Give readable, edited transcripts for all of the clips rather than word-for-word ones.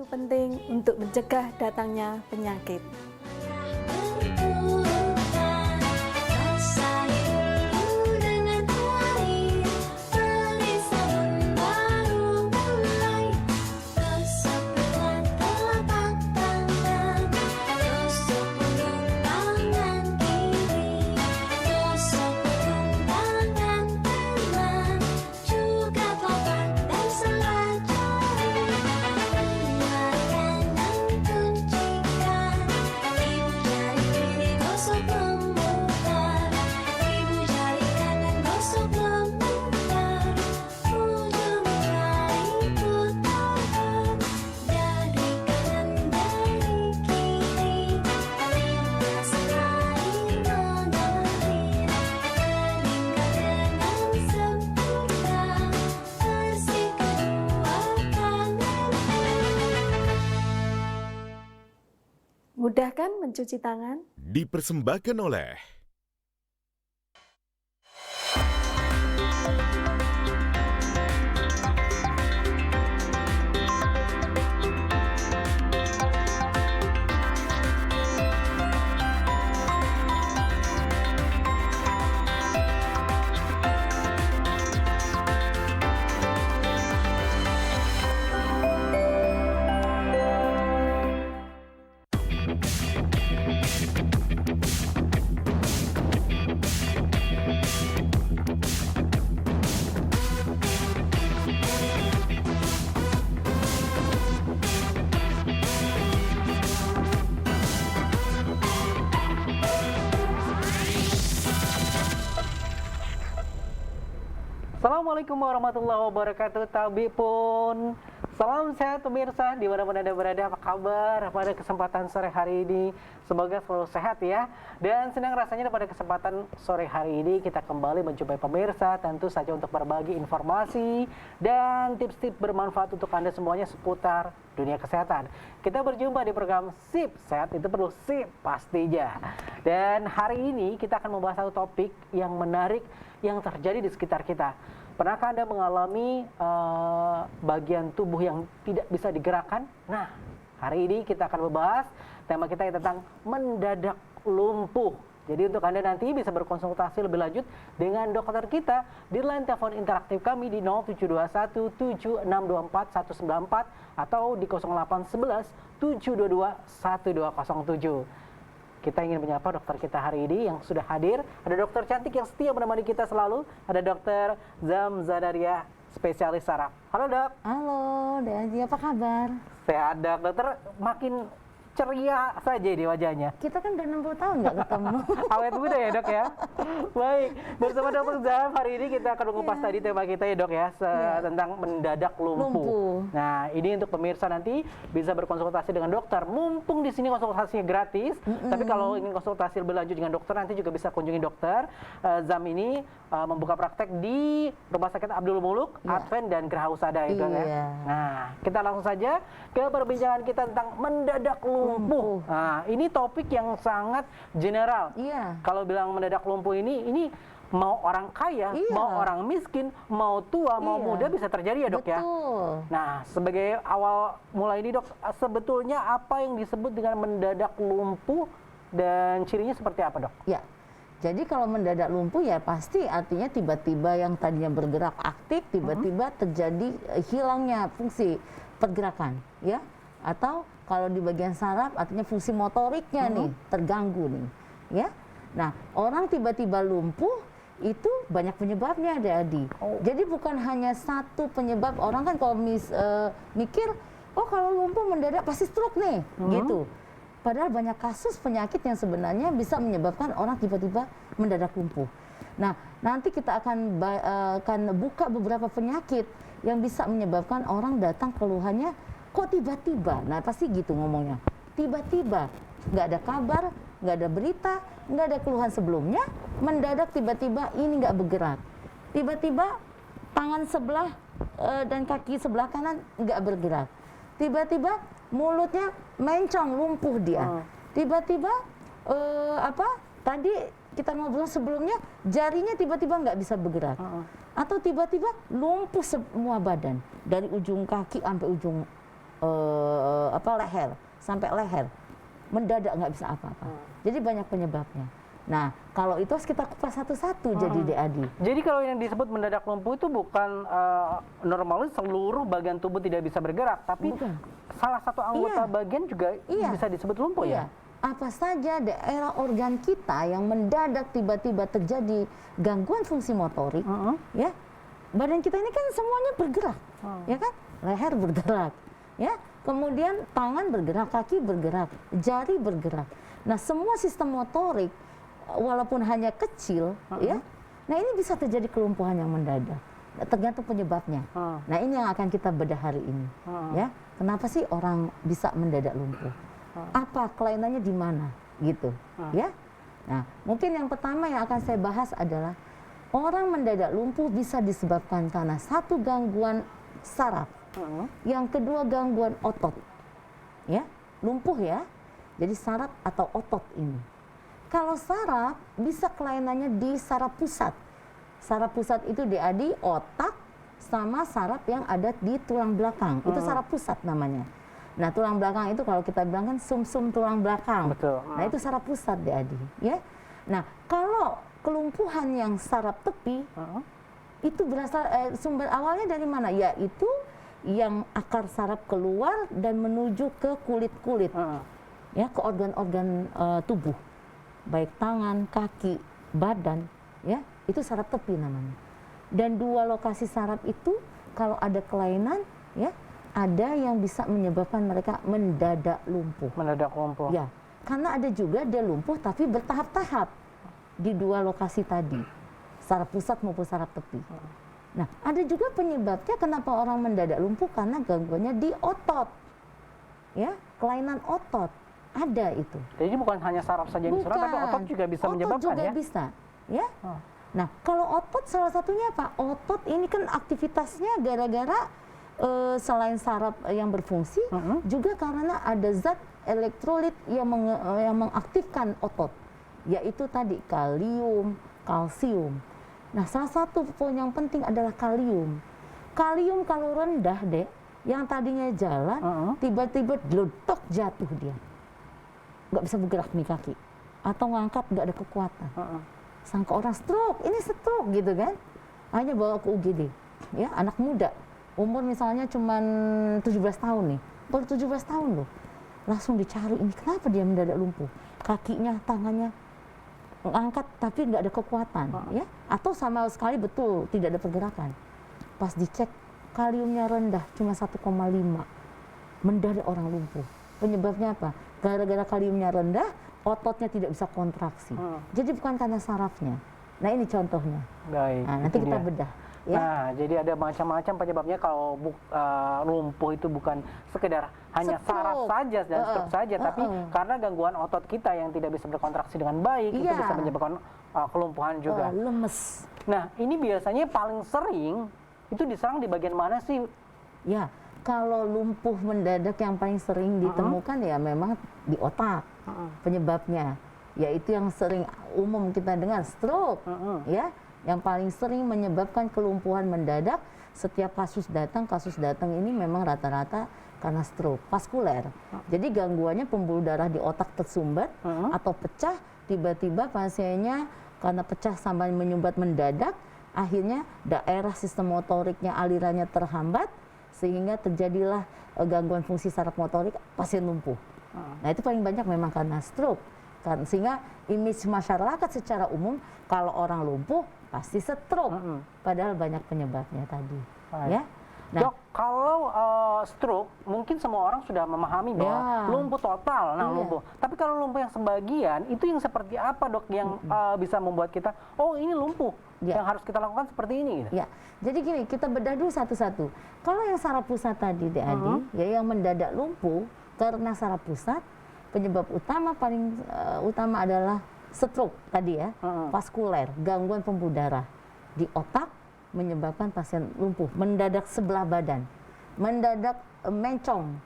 begitu penting untuk mencegah datangnya penyakit. Mudahkan mencuci tangan? Dipersembahkan oleh Assalamualaikum warahmatullahi wabarakatuh. Tabi pun salam sehat pemirsa di mana-mana Anda berada. Apa kabar pada kesempatan sore hari ini? Semoga selalu sehat ya. Dan senang rasanya pada kesempatan sore hari ini kita kembali menjumpai pemirsa, tentu saja untuk berbagi informasi dan tips-tips bermanfaat untuk Anda semuanya seputar dunia kesehatan. Kita berjumpa di program SIP, sehat itu perlu SIP pastinya. Dan hari ini kita akan membahas satu topik yang menarik yang terjadi di sekitar kita. Pernahkah Anda mengalami bagian tubuh yang tidak bisa digerakkan? Nah, hari ini kita akan membahas tema kita yang tentang mendadak lumpuh. Jadi untuk Anda nanti bisa berkonsultasi lebih lanjut dengan dokter kita di line telepon interaktif kami di 0721 7624 194 atau di 0811 722 1207. Kita ingin menyapa dokter kita hari ini yang sudah hadir. Ada dokter cantik yang setia menemani kita selalu. Ada dokter Zam Zadaria, spesialis saraf. Halo dok. Halo, Daji, apa kabar? Sehat dok. Dokter makin ceria saja di wajahnya. Kita kan udah 60 tahun nggak ketemu. Awet muda ya dok ya. Baik, bersama dokter Zam hari ini kita akan mengupas tadi tema kita ya dok ya, tentang mendadak lumpuh. Nah ini untuk pemirsa nanti bisa berkonsultasi dengan dokter. Mumpung di sini konsultasinya gratis, tapi kalau ingin konsultasi lebih lanjut dengan dokter nanti juga bisa kunjungi dokter. Zam ini membuka praktek di Rumah Sakit Abdul Muluk, Advent dan Geraha Husada ya dok ya. Nah kita langsung saja ke perbincangan kita tentang mendadak lumpuh. Nah, ini topik yang sangat general. Iya. Kalau bilang mendadak lumpuh ini mau orang kaya, mau orang miskin, mau tua, mau muda bisa terjadi ya dok ya. Nah, sebagai awal mulai ini dok, sebetulnya apa yang disebut dengan mendadak lumpuh dan cirinya seperti apa dok? Ya. Jadi kalau mendadak lumpuh ya pasti artinya tiba-tiba yang tadinya bergerak aktif tiba-tiba terjadi hilangnya fungsi pergerakan, ya. Atau kalau di bagian saraf artinya fungsi motoriknya nih terganggu nih, ya. Nah, orang tiba-tiba lumpuh itu banyak penyebabnya ada Adi. Jadi bukan hanya satu penyebab. Orang kan kalau mikir, oh kalau lumpuh mendadak pasti stroke nih, gitu. Padahal banyak kasus penyakit yang sebenarnya bisa menyebabkan orang tiba-tiba mendadak lumpuh. Nah, nanti kita akan buka beberapa penyakit yang bisa menyebabkan orang datang keluhannya kok tiba-tiba. Nah, pasti gitu ngomongnya. Tiba-tiba, nggak ada kabar, nggak ada berita, nggak ada keluhan sebelumnya, mendadak tiba-tiba ini nggak bergerak. Tiba-tiba tangan sebelah dan kaki sebelah kanan nggak bergerak. Tiba-tiba mulutnya mencong, lumpuh dia. Tiba-tiba tadi kita ngobrol sebelumnya jarinya tiba-tiba nggak bisa bergerak. Atau tiba-tiba lumpuh semua badan dari ujung kaki sampai ujung leher sampai leher, mendadak nggak bisa apa-apa. Jadi banyak penyebabnya. Nah, kalau itu harus kita kupas satu-satu jadi DAD. Jadi kalau yang disebut mendadak lumpuh itu bukan normalnya seluruh bagian tubuh tidak bisa bergerak, tapi Bukan. salah satu anggota Iya. bagian juga Iya. bisa disebut lumpuh ya? Iya. Apa saja daerah organ kita yang mendadak tiba-tiba terjadi gangguan fungsi motorik, ya. Badan kita ini kan semuanya bergerak, ya kan? Leher bergerak, ya. Kemudian tangan bergerak, kaki bergerak, jari bergerak. Nah, semua sistem motorik walaupun hanya kecil, ya. Nah, ini bisa terjadi kelumpuhan yang mendadak. Tergantung penyebabnya. Nah, ini yang akan kita bedah hari ini, ya. Kenapa sih orang bisa mendadak lumpuh? Apa kelainannya di mana, gitu, ya? Nah, mungkin yang pertama yang akan saya bahas adalah orang mendadak lumpuh bisa disebabkan karena satu gangguan saraf, yang kedua gangguan otot, ya, lumpuh ya. Jadi saraf atau otot ini. Kalau saraf bisa kelainannya di saraf pusat. Saraf pusat itu DAD otak sama saraf yang ada di tulang belakang. Itu saraf pusat namanya. Nah, tulang belakang itu kalau kita bilang kan sumsum tulang belakang. Betul. Nah, itu saraf pusat DAD, ya. Nah, kalau kelumpuhan yang saraf tepi itu berasal sumber awalnya dari mana? Yaitu yang akar saraf keluar dan menuju ke kulit-kulit. Ya, ke organ-organ tubuh. Baik tangan, kaki, badan, ya. Itu saraf tepi namanya. Dan dua lokasi saraf itu kalau ada kelainan, ya, ada yang bisa menyebabkan mereka mendadak lumpuh. Mendadak lumpuh. Ya, karena ada juga dia lumpuh tapi bertahap-tahap di dua lokasi tadi, saraf pusat maupun saraf tepi. Nah, ada juga penyebabnya kenapa orang mendadak lumpuh karena gangguannya di otot, ya, kelainan otot ada itu. Jadi bukan hanya saraf saja yang diserang, tapi otot juga bisa menyebabkan otot juga ya? bisa, ya. Nah, kalau otot salah satunya apa? Otot ini kan aktivitasnya gara-gara selain saraf yang berfungsi, juga karena ada zat elektrolit yang mengaktifkan otot, yaitu tadi kalium, kalsium. Nah, salah satu poin yang penting adalah kalium. Kalium kalau rendah, Dek, yang tadinya jalan, tiba-tiba deletok jatuh dia. Nggak bisa bergerak nih kaki. Atau ngangkat nggak ada kekuatan. Sangka orang stroke, ini stroke gitu kan. Hanya bawa ke UGD. Ya, anak muda. Umur misalnya cuma 17 tahun nih. Baru 17 tahun loh. Langsung dicari ini kenapa dia mendadak lumpuh. Kakinya, tangannya angkat tapi nggak ada kekuatan, ya, atau sama sekali betul tidak ada pergerakan. Pas dicek kaliumnya rendah cuma 1,5, mendadak orang lumpuh. Penyebabnya apa? Gara-gara kaliumnya rendah, ototnya tidak bisa kontraksi. Jadi bukan karena sarafnya. Nah, ini contohnya. Baik. Nah, nanti kita bedah. Ya. Nah, jadi ada macam-macam penyebabnya kalau lumpuh itu bukan sekedar hanya Stroke. saraf saja dan stroke saja, tapi karena gangguan otot kita yang tidak bisa berkontraksi dengan baik, itu Iya. bisa menyebabkan kelumpuhan juga. Lemes. Nah, ini biasanya paling sering itu diserang di bagian mana sih? Ya, kalau lumpuh mendadak yang paling sering ditemukan ya memang di otak penyebabnya, yaitu yang sering umum kita dengar stroke, ya. Yang paling sering menyebabkan kelumpuhan mendadak. Setiap kasus datang ini memang rata-rata karena stroke vaskuler. Jadi gangguannya pembuluh darah di otak tersumbat atau pecah, tiba-tiba pasiennya karena pecah sampai menyumbat mendadak, akhirnya daerah sistem motoriknya alirannya terhambat sehingga terjadilah gangguan fungsi saraf motorik, pasien lumpuh. Nah, itu paling banyak memang karena stroke. Sehingga image masyarakat secara umum kalau orang lumpuh pasti stroke, padahal banyak penyebabnya tadi. Ya. Nah, Dok, kalau stroke mungkin semua orang sudah memahami bahwa Ya. lumpuh total, Iya. lumpuh. Tapi kalau lumpuh yang sebagian, itu yang seperti apa, Dok, yang bisa membuat kita, oh ini lumpuh, Ya. yang harus kita lakukan seperti ini? Gitu. ya. Jadi gini, kita bedah dulu satu-satu. Kalau yang saraf pusat tadi, DAD, ya yang mendadak lumpuh karena saraf pusat, penyebab utama paling utama adalah stroke tadi ya, vaskuler, gangguan pembuluh darah di otak menyebabkan pasien lumpuh, mendadak sebelah badan, mendadak mencong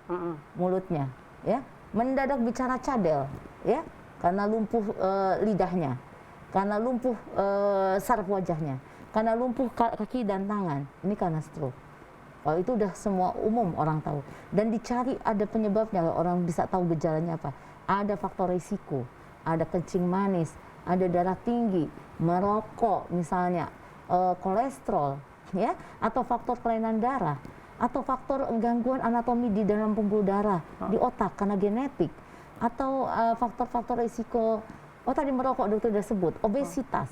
mulutnya, ya, mendadak bicara cadel, ya, karena lumpuh lidahnya, karena lumpuh saraf wajahnya, karena lumpuh kaki dan tangan, ini karena stroke. Kalau itu udah semua umum orang tahu. Dan dicari ada penyebabnya, orang bisa tahu gejalanya apa. Ada faktor risiko, ada kencing manis, ada darah tinggi, merokok misalnya, kolesterol, ya, atau faktor kelainan darah, atau faktor gangguan anatomi di dalam pembuluh darah, di otak karena genetik, atau faktor-faktor risiko, tadi merokok dokter sudah sebut, obesitas,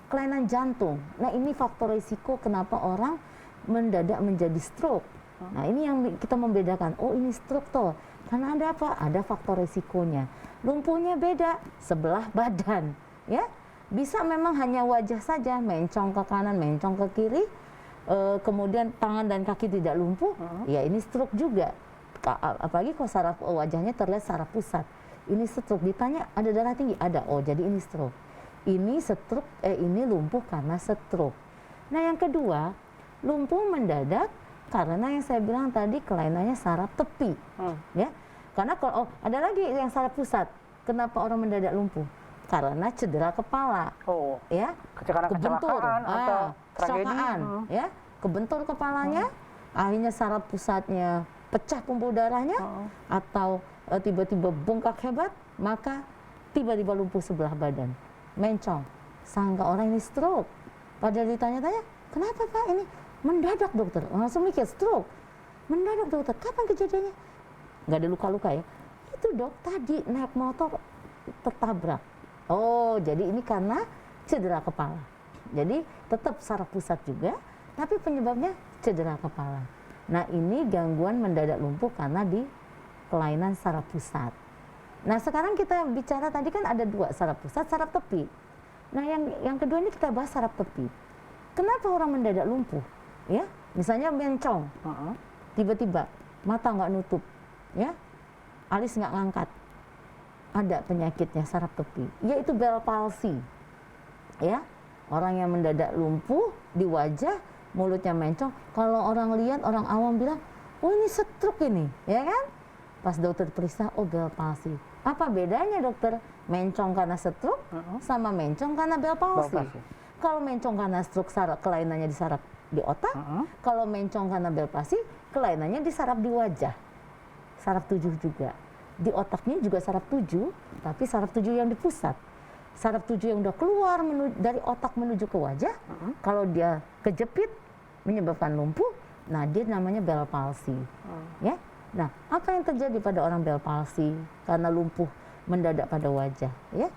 kelainan jantung. Nah ini faktor risiko kenapa orang mendadak menjadi stroke. Nah ini yang kita membedakan, oh ini stroke toh, karena ada apa? Ada faktor risikonya. Lumpuhnya beda, sebelah badan, ya. Bisa memang hanya wajah saja, mencong ke kanan, mencong ke kiri, kemudian tangan dan kaki tidak lumpuh, ya ini stroke juga. Apalagi kalau saraf wajahnya terlihat saraf pusat. Ini stroke, ditanya ada darah tinggi? Ada, oh jadi ini stroke. Ini stroke, ini lumpuh karena stroke. Nah yang kedua, lumpuh mendadak karena yang saya bilang tadi kelainannya saraf tepi, ya. Karena kalau ada lagi yang saraf pusat, kenapa orang mendadak lumpuh? Karena cedera kepala, ya, kebentur, atau kecelakaan, ya, kebentur kepalanya, akhirnya saraf pusatnya pecah pembuluh darahnya, atau tiba-tiba bengkak hebat, maka tiba-tiba lumpuh sebelah badan, mencong, sangka orang ini stroke. Padahal ditanya-tanya, kenapa Pak ini? Mendadak dokter, langsung mikir stroke. Mendadak dokter, kapan kejadiannya? Nggak ada luka-luka ya? Itu dok, tadi naik motor tertabrak. Oh, jadi ini karena cedera kepala. Jadi tetap saraf pusat juga, tapi penyebabnya cedera kepala. Nah ini gangguan mendadak lumpuh karena di kelainan saraf pusat. Nah sekarang kita bicara tadi kan ada dua, saraf pusat, saraf tepi. Nah yang kedua ini kita bahas saraf tepi. Kenapa orang mendadak lumpuh? Ya, misalnya mencong, tiba-tiba mata nggak nutup, ya, alis nggak ngangkat, ada penyakitnya saraf tepi, yaitu Bell palsy, ya, orang yang mendadak lumpuh di wajah, mulutnya mencong. Kalau orang lihat, orang awam bilang, oh ini stroke ini, ya kan? Pas dokter periksa, oh Bell palsy. Apa bedanya dokter? Mencong karena stroke sama mencong karena Bell palsy. Kalau mencong karena stroke, kelainannya di saraf di otak. Kalau mencong karena Bell palsy, kelainannya di saraf di wajah. Saraf 7 juga. Di otaknya juga saraf 7, tapi saraf 7 yang di pusat. Saraf 7 yang udah keluar dari otak menuju ke wajah, kalau dia kejepit menyebabkan lumpuh, nah dia namanya Bell palsy. Ya. Nah, apa yang terjadi pada orang Bell palsy karena lumpuh mendadak pada wajah, ya?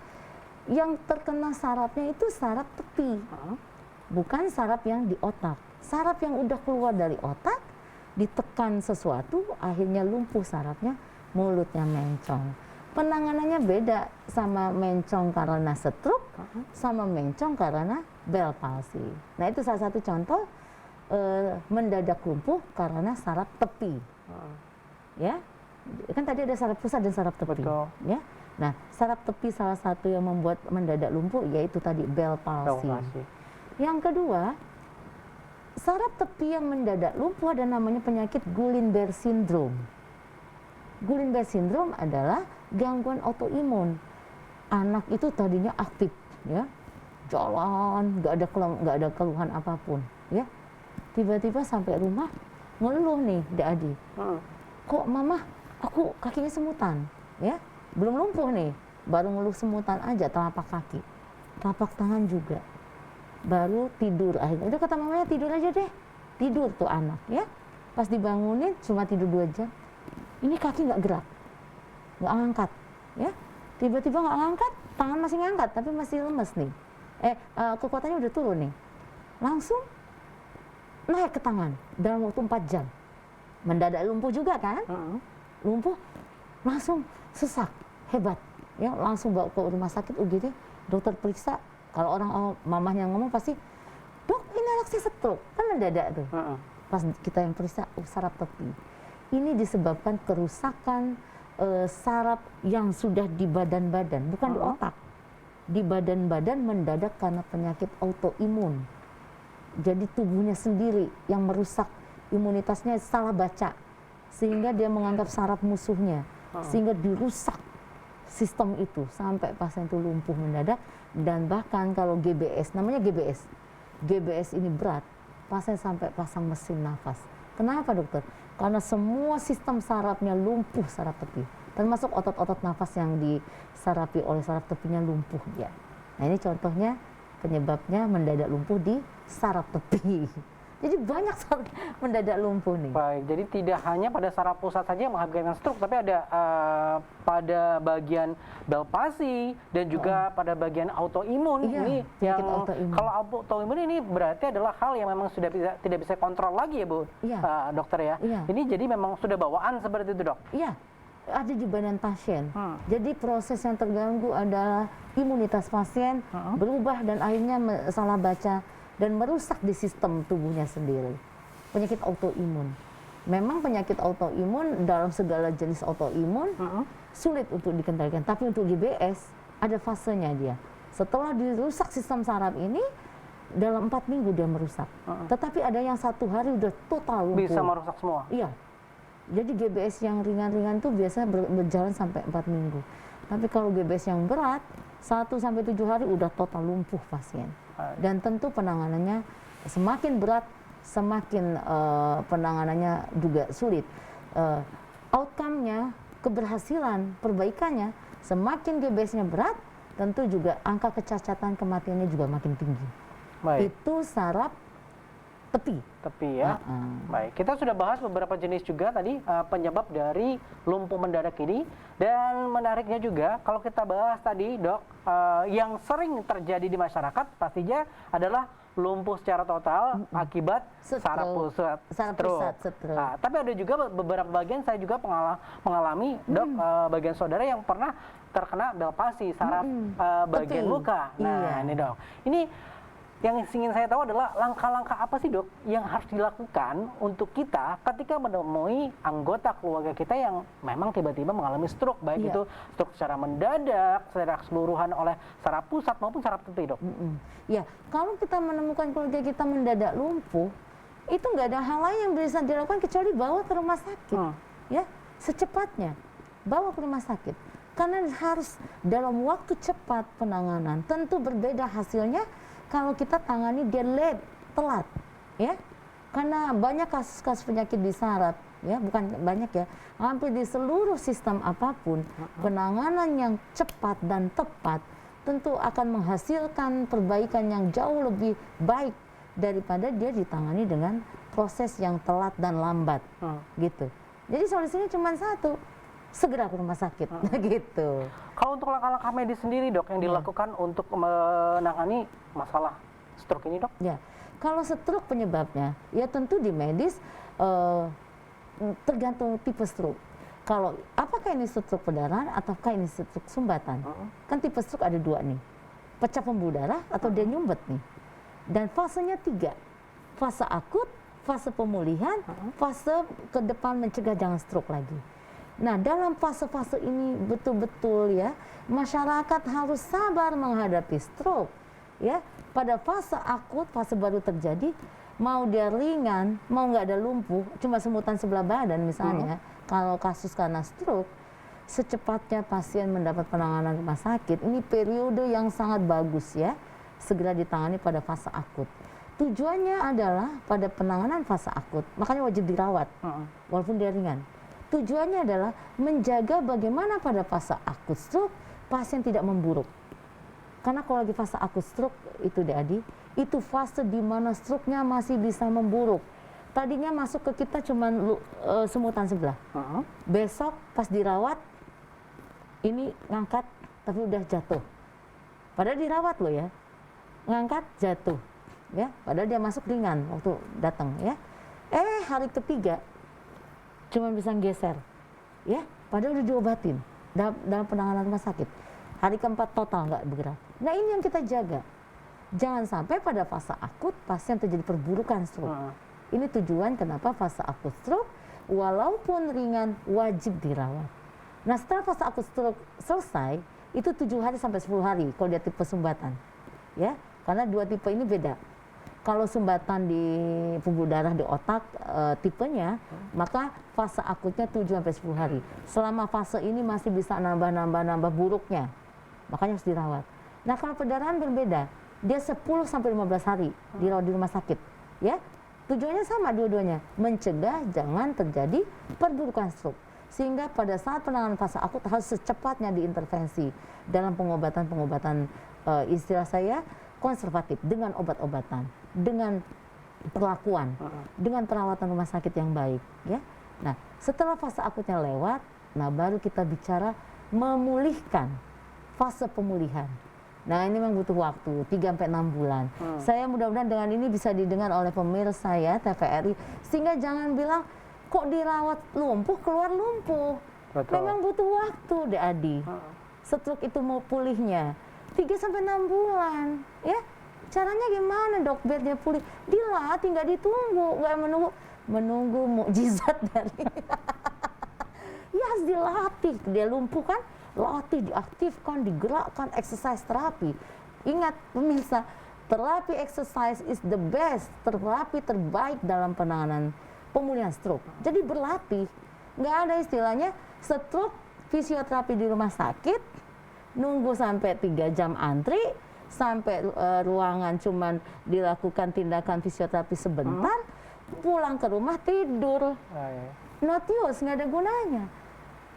Yang terkena sarafnya itu saraf tepi, bukan saraf yang di otak. Saraf yang udah keluar dari otak, ditekan sesuatu, akhirnya lumpuh sarafnya, mulutnya mencong. Penanganannya beda sama mencong karena stroke, sama mencong karena Bell palsy. Nah itu salah satu contoh mendadak lumpuh karena saraf tepi. Ya, kan tadi ada saraf pusat dan saraf tepi. Betul. Ya. Nah, saraf tepi salah satu yang membuat mendadak lumpuh yaitu tadi Bell palsy. Yang kedua, saraf tepi yang mendadak lumpuh ada namanya penyakit Guillain-Barré syndrome. Guillain-Barré syndrome adalah gangguan autoimun. Anak itu tadinya aktif, ya, jalan, nggak ada keluhan apapun, ya. Tiba-tiba sampai rumah ngeluh nih, adik. Kok mama, aku kakinya semutan, ya, belum lumpuh nih, baru ngeluh semutan aja, telapak kaki, telapak tangan juga, baru tidur akhirnya. Udah kata mamanya tidur aja deh, tidur tuh anak, ya, pas dibangunin cuma tidur 2 jam, ini kaki nggak gerak, nggak ngangkat, ya, tiba-tiba nggak ngangkat, tangan masih ngangkat tapi masih lemes nih, kekuatannya udah turun nih, langsung naik ke tangan dalam waktu 4 jam. Mendadak lumpuh juga kan? Lumpuh, langsung sesak, hebat. Ya, langsung bawa ke rumah sakit UGD, dokter periksa. Kalau orang mamahnya ngomong pasti, dok ini anak saya stroke, kan mendadak tuh. Pas kita yang periksa, saraf tepi. Ini disebabkan kerusakan saraf yang sudah di badan-badan, bukan di otak. Di badan-badan mendadak karena penyakit autoimun. Jadi tubuhnya sendiri yang merusak, imunitasnya salah baca, sehingga dia menganggap saraf musuhnya, sehingga dirusak sistem itu sampai pasien itu lumpuh mendadak. Dan bahkan kalau GBS, namanya GBS ini berat, pasien sampai pasang mesin nafas Kenapa dokter? Karena semua sistem sarafnya lumpuh saraf tepi, termasuk otot-otot nafas yang disarapi oleh saraf tepinya lumpuh dia. Nah ini contohnya penyebabnya mendadak lumpuh di saraf tepi. Jadi banyak mendadak lumpuh nih. Baik, jadi tidak hanya pada saraf pusat saja yang mengakibatkan stroke, tapi ada pada bagian bel pasi dan juga pada bagian autoimun. Iya, Ini penyakit yang autoimun. kalau autoimun ini berarti adalah hal yang memang sudah tidak bisa kontrol lagi ya Bu, Iya. Dokter ya. Iya. Ini jadi memang sudah bawaan seperti itu Dok. Iya, ada di badan pasien. Jadi proses yang terganggu adalah imunitas pasien berubah dan akhirnya salah baca dan merusak di sistem tubuhnya sendiri. Penyakit autoimun. Memang penyakit autoimun dalam segala jenis autoimun sulit untuk dikendalikan. Tapi untuk GBS ada fasenya dia. Setelah dirusak sistem saraf ini, dalam 4 minggu dia merusak. Tetapi ada yang 1 hari udah total lumpuh. Bisa merusak semua. Iya. Jadi GBS yang ringan-ringan itu biasanya berjalan sampai 4 minggu. Tapi kalau GBS yang berat, 1 sampai 7 hari udah total lumpuh pasien. Dan tentu penanganannya semakin berat, semakin penanganannya juga sulit. Outcome-nya, keberhasilan, perbaikannya, semakin GBS-nya berat, tentu juga angka kecacatan kematiannya juga makin tinggi. Baik. Itu saraf tepi. Tepi ya. Baik, kita sudah bahas beberapa jenis juga tadi penyebab dari lumpuh mendadak ini, dan menariknya juga kalau kita bahas tadi Dok, yang sering terjadi di masyarakat pastinya adalah lumpuh secara total akibat saraf pusat stroke. Nah, tapi ada juga beberapa bagian saya juga mengalami Dok, bagian saudara yang pernah terkena bel pasi saraf bagian muka. Nah, ini Dok. Ini yang ingin saya tahu adalah langkah-langkah apa sih Dok yang harus dilakukan untuk kita ketika menemui anggota keluarga kita yang memang tiba-tiba mengalami stroke, baik itu stroke secara mendadak, secara keseluruhan oleh saraf pusat maupun saraf tepi Dok. Ya, kalau kita menemukan keluarga kita mendadak lumpuh, itu nggak ada hal lain yang bisa dilakukan kecuali bawa ke rumah sakit, ya secepatnya bawa ke rumah sakit. Karena harus dalam waktu cepat penanganan. Tentu berbeda hasilnya kalau kita tangani dia late, telat, ya. Karena banyak kasus-kasus penyakit di saraf, ya, bukan banyak ya, hampir di seluruh sistem apapun, penanganan yang cepat dan tepat tentu akan menghasilkan perbaikan yang jauh lebih baik daripada dia ditangani dengan proses yang telat dan lambat, gitu. Jadi solusinya cuma satu, segera ke rumah sakit, gitu. Kalau untuk langkah-langkah medis sendiri Dok yang dilakukan untuk menangani masalah stroke ini Dok? Ya, kalau stroke penyebabnya, ya tentu di medis tergantung tipe stroke. Kalau apakah ini stroke perdarahan ataukah ini stroke sumbatan? Kan tipe stroke ada 2 nih, pecah pembuluh darah atau dia nyumbet nih. Dan fasenya 3, fase akut, fase pemulihan, fase ke depan mencegah jangan stroke lagi. Nah, dalam fase-fase ini betul-betul ya, masyarakat harus sabar menghadapi stroke. Ya, pada fase akut, fase baru terjadi, mau dia ringan, mau nggak ada lumpuh, cuma semutan sebelah badan misalnya, kalau kasus karena stroke, secepatnya pasien mendapat penanganan rumah sakit. Ini periode yang sangat bagus ya, segera ditangani pada fase akut. Tujuannya adalah pada penanganan fase akut, makanya wajib dirawat, walaupun dia ringan. Tujuannya adalah menjaga bagaimana pada fase akut stroke pasien tidak memburuk. Karena kalau lagi fase akut stroke itu Adi, itu fase di mana stroke-nya masih bisa memburuk. Tadinya masuk ke kita cuma semutan sebelah. Besok pas dirawat ini ngangkat tapi udah jatuh. Padahal dirawat loh ya. Ngangkat jatuh. Ya, padahal dia masuk ringan waktu datang ya. Hari ketiga cuma bisa geser, ya, padahal udah diobatin dalam penanganan rumah sakit. Hari keempat total nggak bergerak. Nah ini yang kita jaga. Jangan sampai pada fase akut pasien terjadi perburukan stroke. Ini tujuan kenapa fase akut stroke, walaupun ringan wajib dirawat. Nah setelah fase akut stroke selesai, itu 7 hari sampai 10 hari kalau dia tipe sumbatan, ya, karena 2 tipe ini beda. Kalau sumbatan di pembuluh darah di otak tipenya, maka fase akutnya 7 sampai 10 hari. Selama fase ini masih bisa nambah buruknya, makanya harus dirawat. Nah kalau perdarahan berbeda, dia 10 sampai 15 hari dirawat di rumah sakit, ya. Tujuannya sama dua-duanya, mencegah jangan terjadi perburukan stroke. Sehingga pada saat penanganan fase akut harus secepatnya diintervensi dalam pengobatan istilah saya konservatif, dengan obat-obatan, dengan perlakuan, dengan perawatan rumah sakit yang baik, ya. Nah, setelah fase akutnya lewat, nah baru kita bicara memulihkan, fase pemulihan. Nah, ini memang butuh waktu 3-6 bulan. Saya mudah-mudahan dengan ini bisa didengar oleh pemirsa ya TVRI, sehingga jangan bilang kok dirawat lumpuh keluar lumpuh. Betul. Memang butuh waktu, Dek Adi. Stroke itu mau pulihnya 3-6 bulan, ya. Caranya gimana, Dok, biar dia pulih? Dilatih, nggak ditunggu, nggak menunggu mukjizat dari. Ya harus dilatih. Dia lumpuh kan, latih, diaktifkan, digerakkan, exercise terapi. Ingat pemirsa, terapi exercise is the best, terapi terbaik dalam penanganan pemulihan stroke. Jadi berlatih, nggak ada istilahnya stroke fisioterapi di rumah sakit, nunggu sampai 3 jam antri, sampai ruangan cuman dilakukan tindakan fisioterapi sebentar, pulang ke rumah tidur. Not use, nggak ada gunanya.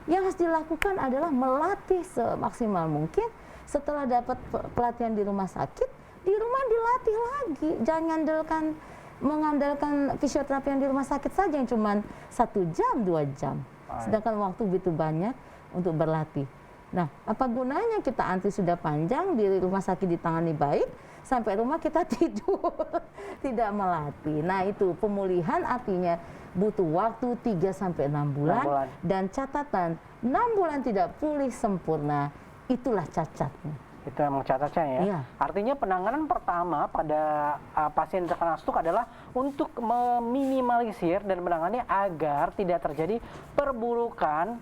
Yang harus dilakukan adalah melatih semaksimal mungkin. Setelah dapat pelatihan di rumah sakit, di rumah dilatih lagi. Jangan mengandalkan fisioterapi yang di rumah sakit saja yang cuma 1 jam, 2 jam. Sedangkan waktu begitu banyak untuk berlatih. Nah, apa gunanya kita antri sudah panjang, di rumah sakit ditangani baik, sampai rumah kita tidur, tidak melatih. Nah, itu pemulihan artinya butuh waktu 3-6 bulan, dan catatan 6 bulan tidak pulih sempurna, itulah cacatnya. Itu memang cacatnya ya. Iya. Artinya penanganan pertama pada pasien terkena stroke adalah untuk meminimalisir dan menangani agar tidak terjadi perburukan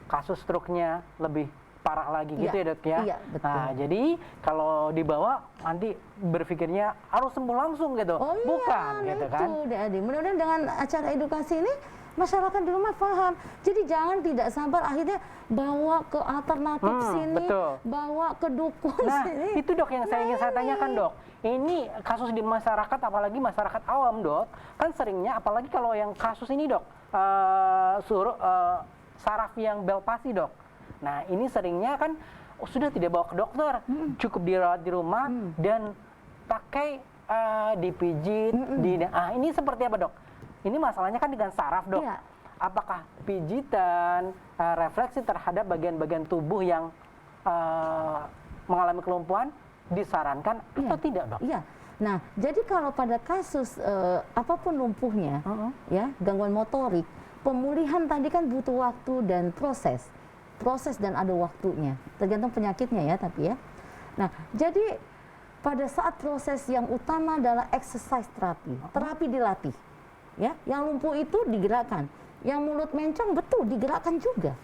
kasus stroke-nya lebih parah lagi, gitu ya, Dok ya. Iya, betul. Nah, jadi kalau dibawa nanti berpikirnya harus sembuh langsung gitu. Oh iya, Bukan gitu kan. Itu, Dek Adi. Mudah-mudahan dengan acara edukasi ini masyarakat di rumah paham. Jadi jangan tidak sabar akhirnya bawa ke alternatif sini, betul. bawa ke dukun Nah, sini. itu Dok yang saya tanyakan, Dok. Ini kasus di masyarakat, apalagi masyarakat awam, Dok. Kan seringnya, apalagi kalau yang kasus ini, Dok, saraf yang belpasi, Dok. Nah, ini seringnya kan sudah tidak bawa ke dokter, cukup dirawat di rumah dan pakai dipijit. Ini seperti apa, Dok? Ini masalahnya kan dengan saraf, Dok. Iya. Apakah pijitan, refleksi terhadap bagian-bagian tubuh yang mengalami kelumpuhan disarankan atau tidak, Dok? Iya. Nah, jadi kalau pada kasus apapun lumpuhnya, ya, gangguan motorik, pemulihan tadi kan butuh waktu dan proses dan ada waktunya, tergantung penyakitnya ya, tapi ya. Nah, jadi pada saat proses yang utama adalah exercise terapi dilatih, ya. Yang lumpuh itu digerakkan, yang mulut mencong betul digerakkan juga,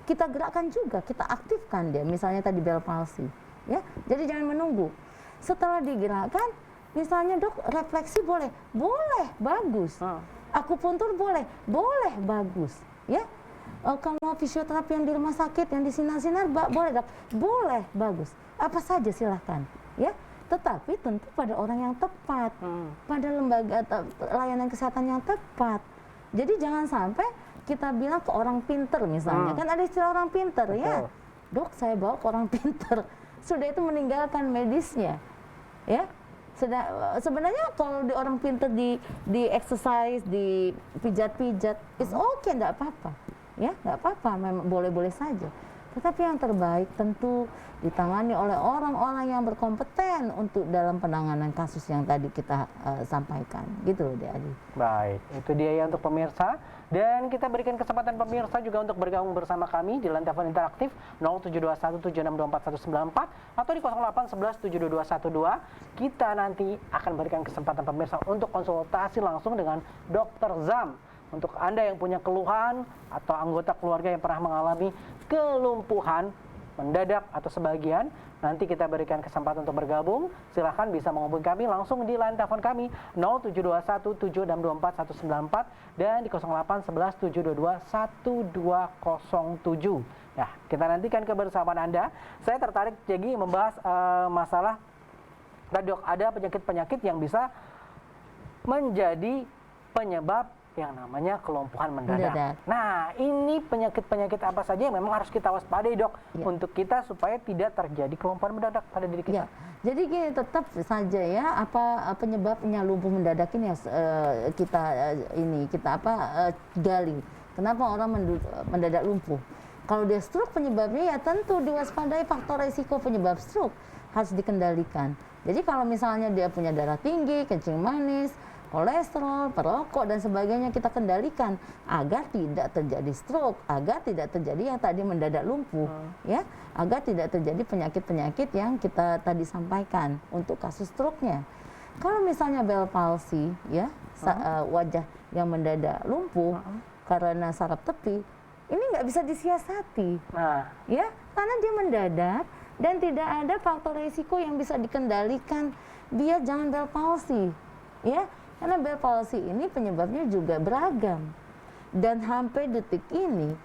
kita gerakkan juga, kita aktifkan dia, misalnya tadi bel palsi, ya. Jadi jangan menunggu. Setelah digerakkan, misalnya, Dok, refleksi boleh, bagus. Akupuntur boleh, bagus, ya. Kalau fisioterapi yang di rumah sakit, yang di sinar-sinar, boleh, Dok, boleh, bagus. Apa saja silahkan, ya. Tetapi tentu pada orang yang tepat, pada lembaga layanan kesehatan yang tepat. Jadi jangan sampai kita bilang ke orang pinter misalnya, kan ada istilah orang pinter, ya. Dok, saya bawa ke orang pinter, sudah itu meninggalkan medisnya, ya. Sebenarnya kalau di orang pinter di exercise, di pijat-pijat, it's okay, enggak apa-apa. Ya, nggak apa-apa, memang boleh-boleh saja. Tetapi yang terbaik tentu ditangani oleh orang-orang yang berkompeten untuk dalam penanganan kasus yang tadi kita sampaikan. Gitu loh, Dek Adi. Baik, itu dia ya untuk pemirsa. Dan kita berikan kesempatan pemirsa juga untuk bergabung bersama kami di line telepon interaktif 072176241194 atau di 0811722212. Kita nanti akan berikan kesempatan pemirsa untuk konsultasi langsung dengan Dr. Zam. Untuk Anda yang punya keluhan atau anggota keluarga yang pernah mengalami kelumpuhan mendadak atau sebagian, nanti kita berikan kesempatan untuk bergabung. Silahkan bisa menghubungi kami langsung di line telepon kami 072176241194 dan di 0811722107. Nah, kita nantikan kebersamaan Anda. Saya tertarik jadi membahas masalah, Dok, ada penyakit-penyakit yang bisa menjadi penyebab yang namanya kelumpuhan mendadak. Mendadak. Nah, ini penyakit-penyakit apa saja yang memang harus kita waspadai, Dok, Ya. untuk kita supaya tidak terjadi kelumpuhan mendadak pada diri kita. Ya, jadi gini tetap saja ya apa penyebabnya lumpuh mendadak ini kita gali. Kenapa orang mendadak lumpuh? Kalau dia stroke penyebabnya ya tentu diwaspadai faktor risiko penyebab stroke harus dikendalikan. Jadi kalau misalnya dia punya darah tinggi, kencing manis, kolesterol, perokok dan sebagainya kita kendalikan agar tidak terjadi stroke, agar tidak terjadi yang tadi mendadak lumpuh, ya, agar tidak terjadi penyakit-penyakit yang kita tadi sampaikan untuk kasus stroke-nya. Kalau misalnya Bell palsy, ya, wajah yang mendadak lumpuh karena saraf tepi, ini nggak bisa disiasati, ya, karena dia mendadak dan tidak ada faktor risiko yang bisa dikendalikan biar jangan Bell palsy, ya. Karena Bell palsy ini penyebabnya juga beragam. Dan sampai detik ini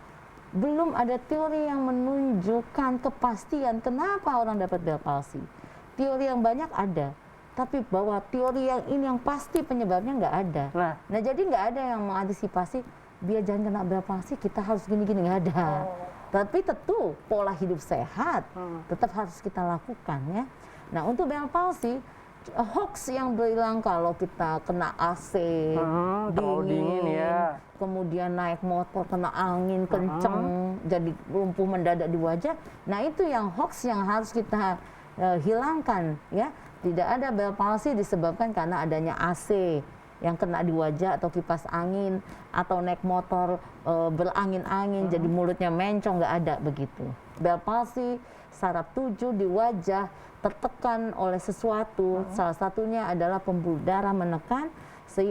belum ada teori yang menunjukkan kepastian kenapa orang dapat Bell palsy. Teori yang banyak ada, tapi bahwa teori yang ini yang pasti penyebabnya nggak ada. Nah jadi nggak ada yang mengantisipasi biar jangan kena Bell palsy kita harus gini-gini, nggak ada. Tapi tentu pola hidup sehat tetap harus kita lakukan, ya. Nah untuk Bell palsy hoax yang bilang kalau kita kena AC dingin, ya. Kemudian naik motor kena angin kenceng jadi lumpuh mendadak di wajah. Nah itu yang hoax yang harus kita hilangkan, ya. Tidak ada Bell palsy disebabkan karena adanya AC yang kena di wajah atau kipas angin atau naik motor berangin-angin jadi mulutnya mencong, nggak ada begitu. Bell palsy saraf 7 di wajah tertekan oleh sesuatu, salah satunya adalah pembuluh darah menekan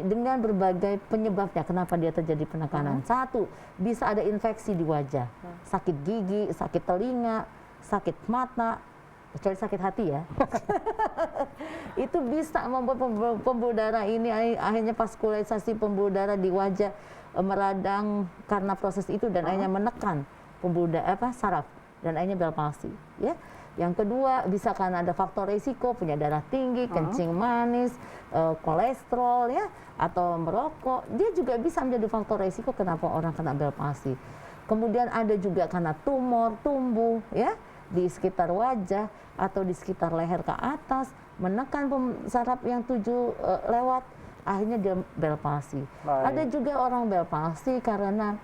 dengan berbagai penyebabnya. Kenapa dia terjadi penekanan? Satu, bisa ada infeksi di wajah, sakit gigi, sakit telinga, sakit mata, kecuali sakit hati ya. Itu bisa membuat pembuluh darah ini akhirnya vaskularisasi pembuluh darah di wajah meradang karena proses itu dan akhirnya menekan pembuluh darah saraf dan akhirnya Bell palsy, ya. Yang kedua bisa karena ada faktor risiko punya darah tinggi, kencing manis, kolesterol, ya, atau merokok. Dia juga bisa menjadi faktor risiko kenapa orang kena Bell palsy. Kemudian ada juga karena tumor tumbuh, ya, di sekitar wajah atau di sekitar leher ke atas menekan saraf yang 7 lewat, akhirnya dia Bell palsy. Ada juga orang Bell palsy karena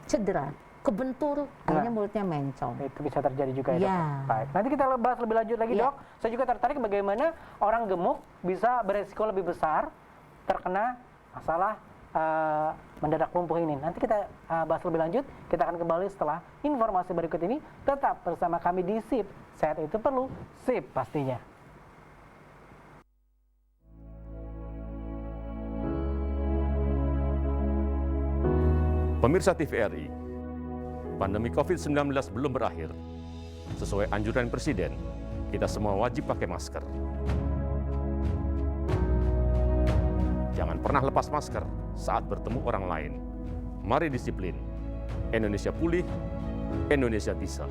cedera, kebentur, akhirnya mulutnya mencong. Itu bisa terjadi juga ya, Ya. Dok? Baik. Nanti kita bahas lebih lanjut lagi, Dok. Saya juga tertarik bagaimana orang gemuk bisa beresiko lebih besar terkena masalah mendadak lumpuh ini. Nanti kita bahas lebih lanjut. Kita akan kembali setelah informasi berikut ini. Tetap bersama kami di SIP. Sehat itu perlu, SIP pastinya. Pemirsa TVRI, pandemi COVID-19 belum berakhir. Sesuai anjuran Presiden, kita semua wajib pakai masker. Jangan pernah lepas masker saat bertemu orang lain. Mari disiplin. Indonesia pulih, Indonesia bisa.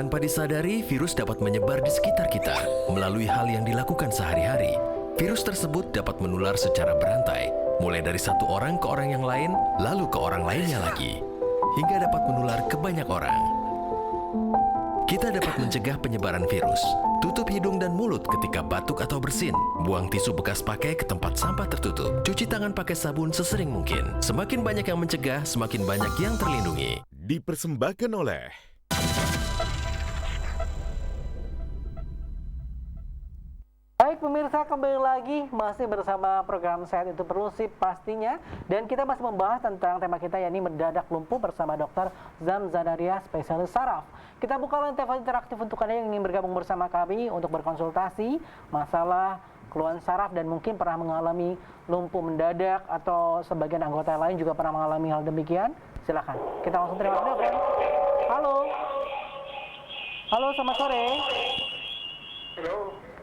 Tanpa disadari, virus dapat menyebar di sekitar kita melalui hal yang dilakukan sehari-hari. Virus tersebut dapat menular secara berantai, mulai dari satu orang ke orang yang lain, lalu ke orang lainnya lagi, hingga dapat menular ke banyak orang. Kita dapat mencegah penyebaran virus. Tutup hidung dan mulut ketika batuk atau bersin. Buang tisu bekas pakai ke tempat sampah tertutup. Cuci tangan pakai sabun sesering mungkin. Semakin banyak yang mencegah, semakin banyak yang terlindungi. Dipersembahkan oleh Baik pemirsa, kembali lagi masih bersama program Sehat Itu Perlu Sip pastinya. Dan kita masih membahas tentang tema kita yakni mendadak lumpuh bersama Dr. Zam Zanaria, spesialis saraf. Kita buka line telepon interaktif untuk Anda yang ingin bergabung bersama kami untuk berkonsultasi masalah keluhan saraf dan mungkin pernah mengalami lumpuh mendadak atau sebagian anggota lain juga pernah mengalami hal demikian. Silakan. Kita langsung terima telepon. Halo. Halo, selamat sore. Halo.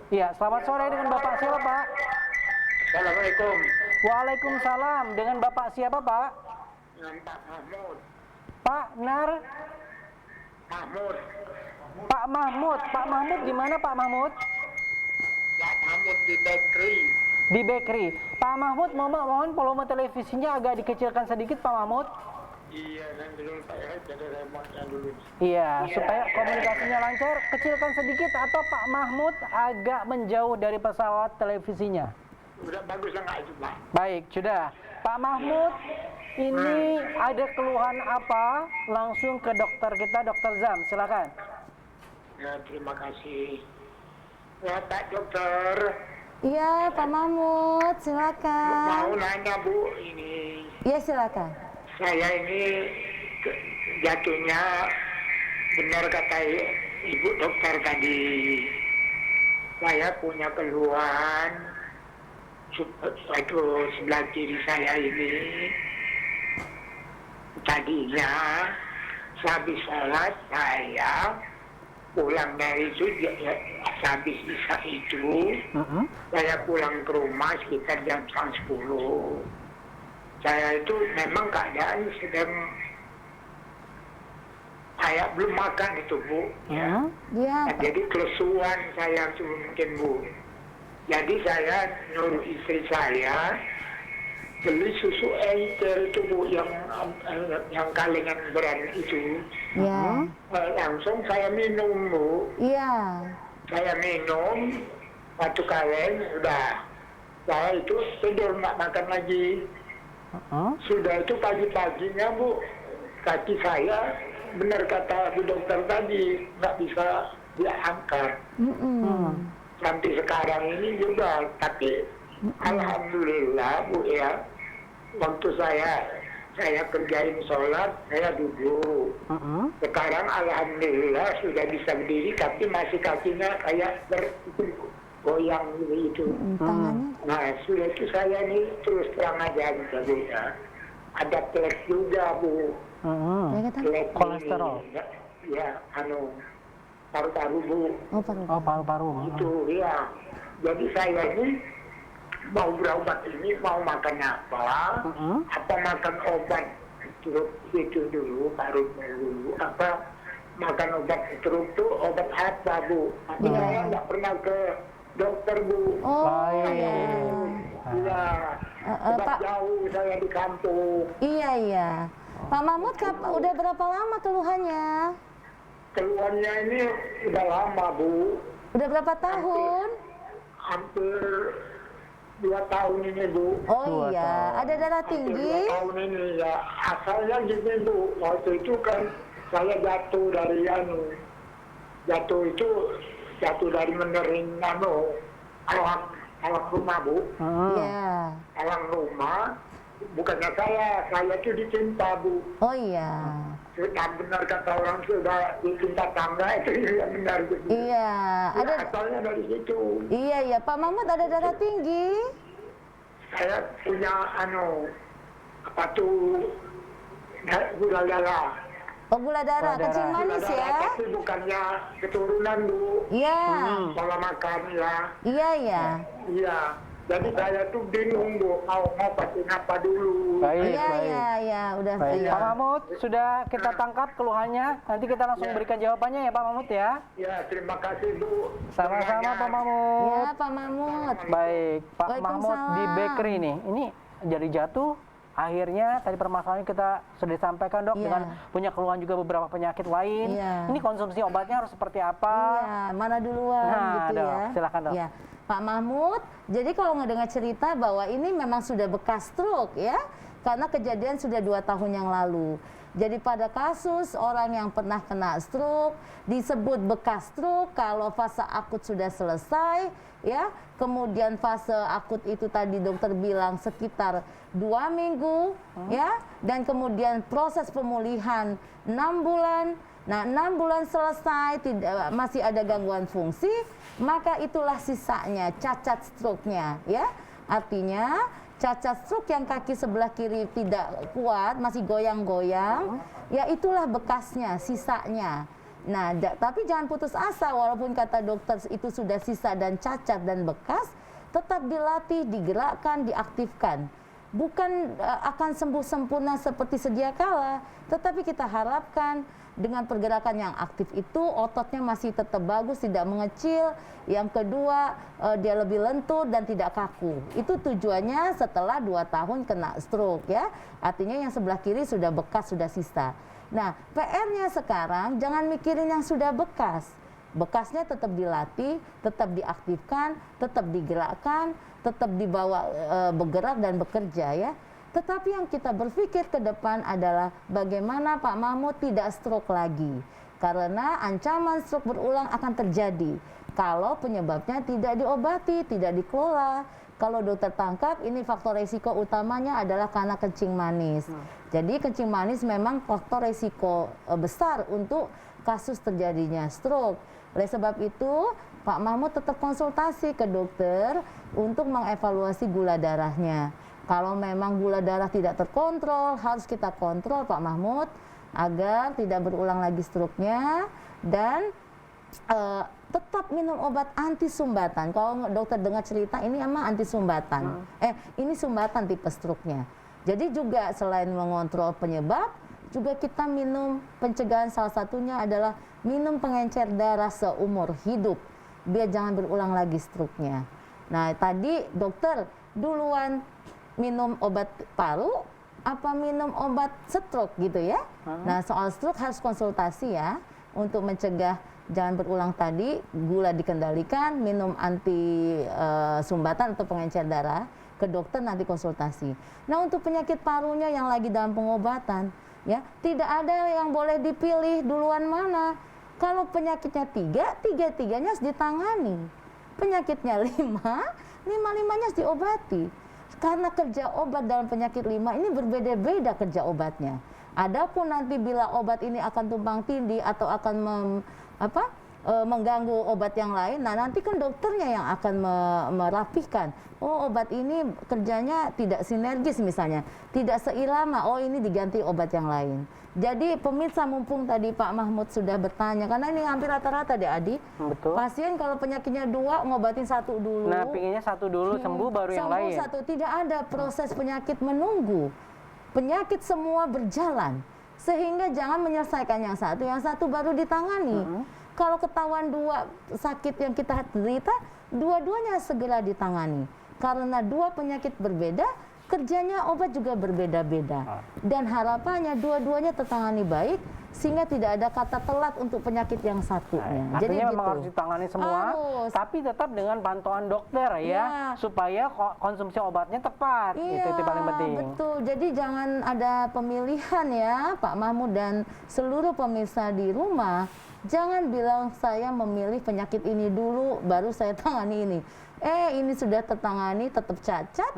Iya, selamat sore dengan Bapak siapa, Pak? Assalamualaikum. Waalaikumsalam. Dengan Bapak siapa, Pak? Dengan Pak Mahmud. Pak Nar? Mahmud. Pak Mahmud. Pak Mahmud di mana, Pak Mahmud? Pak Mahmud di bakery. Di bakery. Pak Mahmud, mohon volume televisinya agak dikecilkan sedikit, Pak Mahmud. Iya, dan belum saya jadi remote-nya dulu. Iya, supaya komunikasinya lancar, kecilkan sedikit atau Pak Mahmud agak menjauh dari pesawat televisinya. Udah bagus enggak itu, Pak? Baik, sudah. Pak Mahmud, ini ada keluhan apa? Langsung ke dokter kita, Dokter Zam. Silakan. Ya, terima kasih. Ya, Pak Dokter. Iya, Pak Mahmud, Mau silakan. nanya, Bu, ini. Iya, silakan. Saya ini jatuhnya benar kata Ibu dokter tadi. Saya punya keluhan itu sebelah kiri saya ini. Tadinya sehabis sholat saya pulang dari itu habis isya itu saya pulang ke rumah sekitar jam 10. Saya itu memang keadaan sedang saya belum makan itu, Bu. Ya. Iya, Nah, jadi kelesuan saya tuh mungkin, Bu. Jadi saya nyuruh istri saya beli susu encer itu, Bu, yang kalengan brand itu. iya, Langsung saya minum, Bu. iya. Saya minum satu kaleng, udah. Saya itu tidur nggak makan lagi. Sudah itu pagi-paginya, Bu, kaki saya benar kata Bu dokter tadi nggak bisa diangkat. Sampai sekarang ini juga, tapi alhamdulillah, Bu, ya, waktu saya kerjain sholat saya duduk. Sekarang alhamdulillah sudah bisa berdiri, tapi masih kakinya kayak goyang gitu. Tangannya. Nah, sudah itu saya nih terus terang aja gitu, Bu, ya. Ada plek juga, Bu. Plek Kolesterol. ini, ya, paru-paru, Bu. Oh, paru. Oh, paru-paru. Itu, ya. Jadi saya ini mau berobat ini mau makan apa? Apa makan obat itu dulu, baru dulu. Apa makan obat stroke itu obat apa, Bu? Tapi saya nggak pernah ke dokter, Bu. Oh, Baik. iya. Iya, sebab Pak. jauh saya di kampung. Iya, iya. Pak Mahmud, udah berapa lama keluhannya? Keluarnya ini udah lama, Bu. Udah berapa tahun? Hampir 2 tahun ini, Bu. Oh iya, ada darah Hampir 2 tinggi? tahun ini, ya. Asalnya gini, Bu. Waktu itu kan saya jatuh dari jatuh dari menering alam rumah, Bu. Iya. Alam rumah. Bukannya saya itu ditimpa, Bu. Oh iya. Sudah benar kata orang sudah ditimpa tangga itu ya benar gitu. Iya, Ya, ada. asalnya dari situ. Iya, iya. Pak Mahmud ada darah tinggi? Saya punya gula darah. Oh, gula darah, Gula kecil darah. manis Gula darah, ya? tapi bukannya keturunan, Bu. Iya. Pola makan, ya. Iya, iya. Iya. Jadi saya tuh bingung Bu, mau ngobatin apa dulu. Baik, Iya, baik. iya, udah. Baik, Iya. Pak Mahmud, sudah kita tangkap keluhannya. Nanti kita langsung berikan jawabannya ya Pak Mahmud ya. Ya, terima kasih Bu. Sama-sama Pak Semuanya. Mahmud. Ya, Pak Mahmud. Baik, Pak Mahmud di Waalaikumsalam. bakery nih. Ini jadi jatuh. Akhirnya tadi permasalahan kita sudah disampaikan dok Iya. dengan punya keluhan juga beberapa penyakit lain. Iya. Ini konsumsi obatnya harus seperti apa? Iya, mana duluan Nah, gitu dok, ya. silakan, dok. Ya, Pak Mahmud, jadi kalau ngedengar cerita bahwa ini memang sudah bekas stroke ya, karena kejadian sudah 2 tahun yang lalu. Jadi pada kasus orang yang pernah kena stroke disebut bekas stroke kalau fase akut sudah selesai ya, kemudian fase akut itu tadi dokter bilang sekitar 2 minggu ya, dan kemudian proses pemulihan 6 bulan. Nah, 6 bulan selesai masih ada gangguan fungsi, maka itulah sisanya cacat stroke-nya ya. Artinya cacat stroke yang kaki sebelah kiri tidak kuat, masih goyang-goyang, ya itulah bekasnya, sisanya. Nah, tapi jangan putus asa, walaupun kata dokter itu sudah sisa dan cacat dan bekas, tetap dilatih, digerakkan, diaktifkan. Bukan akan sembuh sempurna seperti sedia kala, tetapi kita harapkan dengan pergerakan yang aktif itu ototnya masih tetap bagus, tidak mengecil. Yang kedua, dia lebih lentur dan tidak kaku. Itu tujuannya setelah 2 tahun kena stroke ya. Artinya yang sebelah kiri sudah bekas, sudah sisa. Nah, PR-nya sekarang jangan mikirin yang sudah bekas. Bekasnya tetap dilatih, tetap diaktifkan, tetap digerakkan, tetap dibawa bergerak dan bekerja ya. Tetapi yang kita berpikir ke depan adalah bagaimana Pak Mahmud tidak stroke lagi. Karena ancaman stroke berulang akan terjadi kalau penyebabnya tidak diobati, tidak dikelola. Kalau dokter tangkap, ini faktor risiko utamanya adalah karena kencing manis. Jadi kencing manis memang faktor risiko besar untuk kasus terjadinya stroke. Oleh sebab itu, Pak Mahmud tetap konsultasi ke dokter untuk mengevaluasi gula darahnya. Kalau memang gula darah tidak terkontrol, harus kita kontrol Pak Mahmud agar tidak berulang lagi stroke-nya, dan tetap minum obat anti sumbatan. Kalau dokter dengar cerita ini emang anti sumbatan. Ini sumbatan tipe stroke-nya. Jadi juga selain mengontrol penyebab, juga kita minum pencegahan, salah satunya adalah minum pengencer darah seumur hidup biar jangan berulang lagi stroke-nya. Nah, tadi dokter duluan minum obat paru apa minum obat stroke gitu ya. Nah, soal stroke harus konsultasi ya untuk mencegah jangan berulang tadi, gula dikendalikan, minum anti sumbatan atau pengencer darah, ke dokter nanti konsultasi. Nah, untuk penyakit parunya yang lagi dalam pengobatan ya, tidak ada yang boleh dipilih duluan mana. Kalau penyakitnya 3, 3-3-nya harus ditangani. Penyakitnya 5, 5-5-nya harus diobati. Karena kerja obat dalam penyakit 5 ini berbeda-beda kerja obatnya. Adapun nanti bila obat ini akan tumpang tindih atau akan mengganggu obat yang lain, nah nanti kan dokternya yang akan merapihkan. Oh, obat ini kerjanya tidak sinergis misalnya, tidak seirama, oh ini diganti obat yang lain. Jadi pemirsa, mumpung tadi Pak Mahmud sudah bertanya, karena ini hampir rata-rata deh Adi. Betul. Pasien kalau penyakitnya 2, ngobatin 1 dulu. Nah, pinginnya 1 dulu sembuh baru yang lain. Sembuh 1, tidak ada proses penyakit menunggu. Penyakit semua berjalan. Sehingga jangan menyelesaikan yang satu baru ditangani. Kalau ketahuan 2 sakit yang kita derita, dua-duanya segera ditangani. Karena 2 penyakit berbeda, kerjanya obat juga berbeda-beda. Dan harapannya dua-duanya tertangani baik, sehingga tidak ada kata telat untuk penyakit yang satunya. Artinya Jadi memang gitu. harus ditangani semua, Harus. tapi tetap dengan pantauan dokter ya, Ya. supaya konsumsi obatnya tepat. Iya, Itu paling penting. betul. Jadi jangan ada pemilihan ya, Pak Mahmud dan seluruh pemirsa di rumah. Jangan bilang saya memilih penyakit ini dulu, baru saya tangani ini. Ini sudah tertangani, tetap cacat.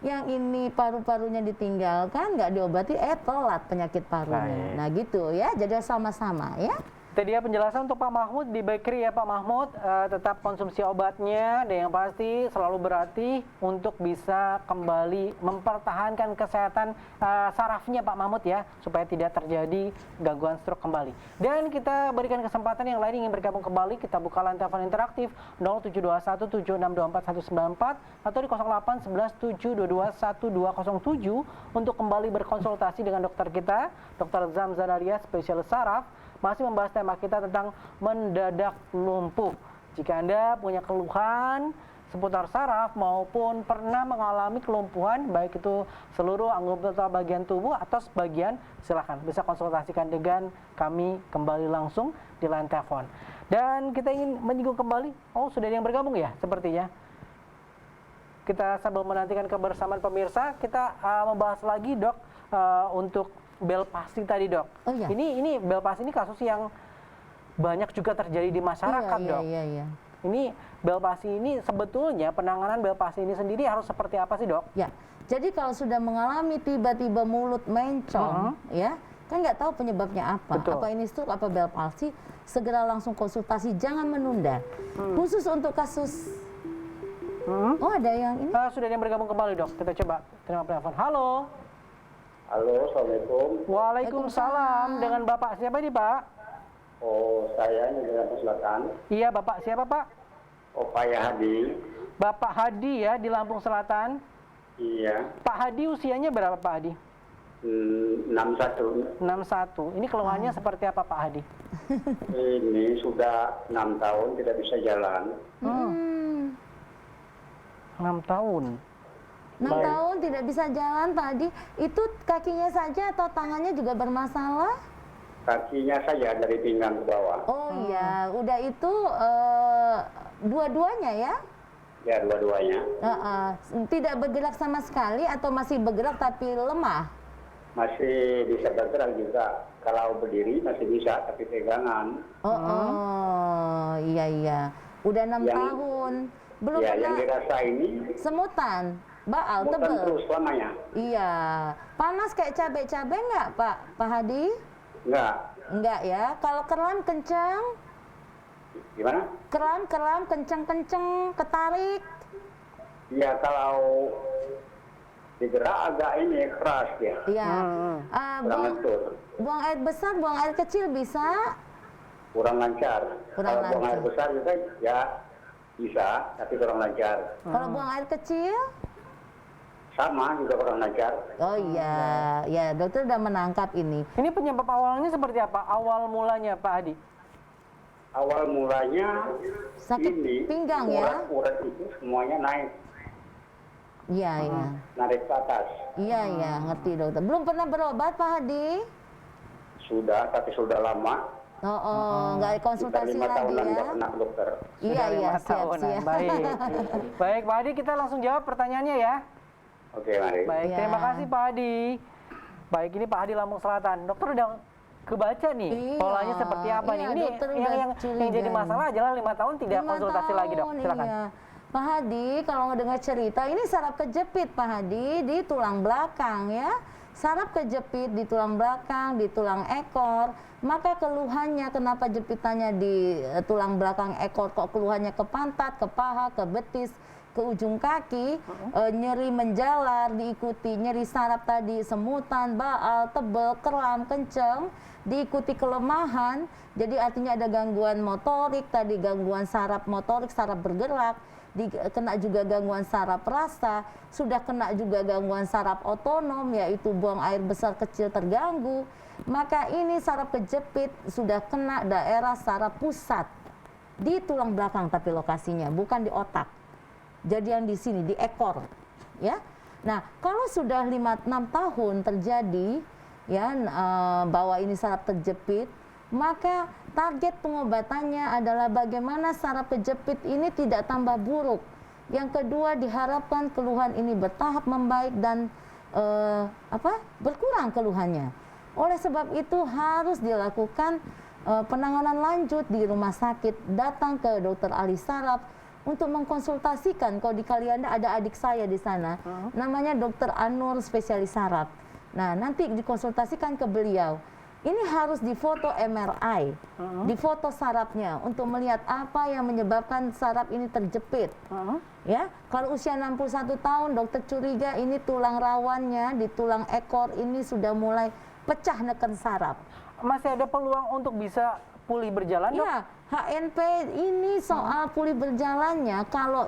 Yang ini paru-parunya ditinggalkan, nggak diobati, telat penyakit parunya. Baik. Nah gitu ya, jadi sama-sama ya. Itu dia penjelasan untuk Pak Mahmud di bakery ya Pak Mahmud. Tetap konsumsi obatnya dan yang pasti selalu berlatih untuk bisa kembali mempertahankan kesehatan sarafnya Pak Mahmud ya, supaya tidak terjadi gangguan stroke kembali. Dan kita berikan kesempatan yang lain ingin bergabung kembali, kita buka line telepon interaktif 07217624 atau di 081172211207 untuk kembali berkonsultasi dengan dokter kita, Dr. Zamzan Alia, spesialis saraf. Masih membahas tema kita tentang mendadak lumpuh. Jika Anda punya keluhan seputar saraf maupun pernah mengalami kelumpuhan, baik itu seluruh anggota bagian tubuh atau sebagian, silahkan bisa konsultasikan dengan kami kembali langsung di line telepon. Dan kita ingin menyinggung kembali, sudah ada yang bergabung ya sepertinya. Kita sambil menantikan kebersamaan pemirsa, kita membahas lagi dok untuk bel pasti tadi dok. Oh, iya. Ini bel pasti ini kasus yang banyak juga terjadi di masyarakat dok. Iya. Ini bel pasti ini sebetulnya penanganan bel pasti ini sendiri harus seperti apa sih dok? Ya, jadi kalau sudah mengalami tiba-tiba mulut mencong, ya kan nggak tahu penyebabnya apa. Betul. Apa ini stroke, apa bel palsi, segera langsung konsultasi, jangan menunda. Khusus untuk kasus. Oh ada yang ini? Sudah ada yang bergabung kembali dok. Kita coba terima telepon. Halo. Halo, Assalamualaikum. Waalaikumsalam. Dengan Bapak siapa ini Pak? Oh, saya ini dari Lampung Selatan. Iya Bapak siapa Pak? Oh, Pak Hadi. Bapak Hadi ya di Lampung Selatan. Iya. Pak Hadi usianya berapa Pak Hadi? 61. 61. Ini keluhannya seperti apa Pak Hadi? Ini sudah 6 tahun tidak bisa jalan. 6 tahun. 6 tahun tidak bisa jalan Pak Adi, itu kakinya saja atau tangannya juga bermasalah? Kakinya saja dari pinggang ke bawah. Oh iya, udah itu dua-duanya ya? Ya, dua-duanya. Tidak bergerak sama sekali atau masih bergerak tapi lemah? Masih bisa bergerak juga. Kalau berdiri masih bisa, tapi pegangan. Iya. Udah 6 tahun. Belum ya, pernah yang dirasa ini semutan, baal, bukan tebel. terus selamanya. Iya. Panas kayak cabai-cabai nggak Pak Hadi? Enggak ya. Kalau keran kencang? Gimana? Keran kencang-kencang, ketarik? Ya, kalau digerak agak ini keras ya. Iya. Kurang lentur. Buang air besar, buang air kecil bisa? Kurang lancar. Kurang Kalau buang air lancar. besar juga ya bisa, tapi kurang lancar. Kalau buang air kecil? Sama juga kurang lancar. Oh iya, ya dokter udah menangkap ini. Ini penyebab awalnya seperti apa? Awal mulanya Pak Hadi? Awal mulanya Sakit ini pinggang ya? urat itu semuanya naik Iya. ke atas. Iya, ngerti dokter. Belum pernah berobat Pak Hadi? Sudah, tapi sudah lama. Nggak konsultasi Kita 5 lagi tahunan ya? nggak pernah ke dokter. Iya, 5 tahunan. siap. Baik Pak Hadi, kita langsung jawab pertanyaannya ya. Oke, mari. Baik, Ya. terima kasih Pak Hadi. Baik, ini Pak Hadi Lampung Selatan. Dokter udah kebaca nih Iya, polanya seperti apa nih. iya, Ini dokter yang, udah yang jadi curigai. masalah adalah 5 tahun tidak 5 konsultasi lagi dok. tahun, Silakan. Iya. Pak Hadi, kalau dengar cerita ini saraf kejepit Pak Hadi di tulang belakang ya. Saraf kejepit di tulang belakang, di tulang ekor. Maka keluhannya kenapa jepitannya di tulang belakang ekor kok keluhannya ke pantat, ke paha, ke betis, ke ujung kaki, nyeri menjalar, diikuti nyeri saraf tadi, semutan, baal, tebel, kram, kenceng, diikuti kelemahan, jadi artinya ada gangguan motorik tadi, gangguan saraf motorik, saraf bergerak, kena juga gangguan saraf rasa, sudah kena juga gangguan saraf otonom, yaitu buang air besar kecil terganggu, maka ini saraf kejepit sudah kena daerah saraf pusat di tulang belakang tapi lokasinya, bukan di otak. Jadi yang di sini, di ekor. Ya. Nah, kalau sudah 5-6 tahun terjadi, ya, bahwa ini saraf terjepit, maka target pengobatannya adalah bagaimana saraf kejepit ini tidak tambah buruk. Yang kedua, diharapkan keluhan ini bertahap membaik dan berkurang keluhannya. Oleh sebab itu harus dilakukan penanganan lanjut di rumah sakit, datang ke dokter ahli saraf untuk mengkonsultasikan. Kalau di Kalianda ada adik saya di sana, namanya Dokter Anur, spesialis saraf. Nah, nanti dikonsultasikan ke beliau. ini harus difoto MRI, difoto sarafnya untuk melihat apa yang menyebabkan saraf ini terjepit. Ya, kalau usia 61 tahun dokter curiga ini tulang rawannya di tulang ekor ini sudah mulai pecah neken saraf. Masih ada peluang untuk bisa pulih berjalan, Dok? Iya, HNP ini soal pulih berjalannya kalau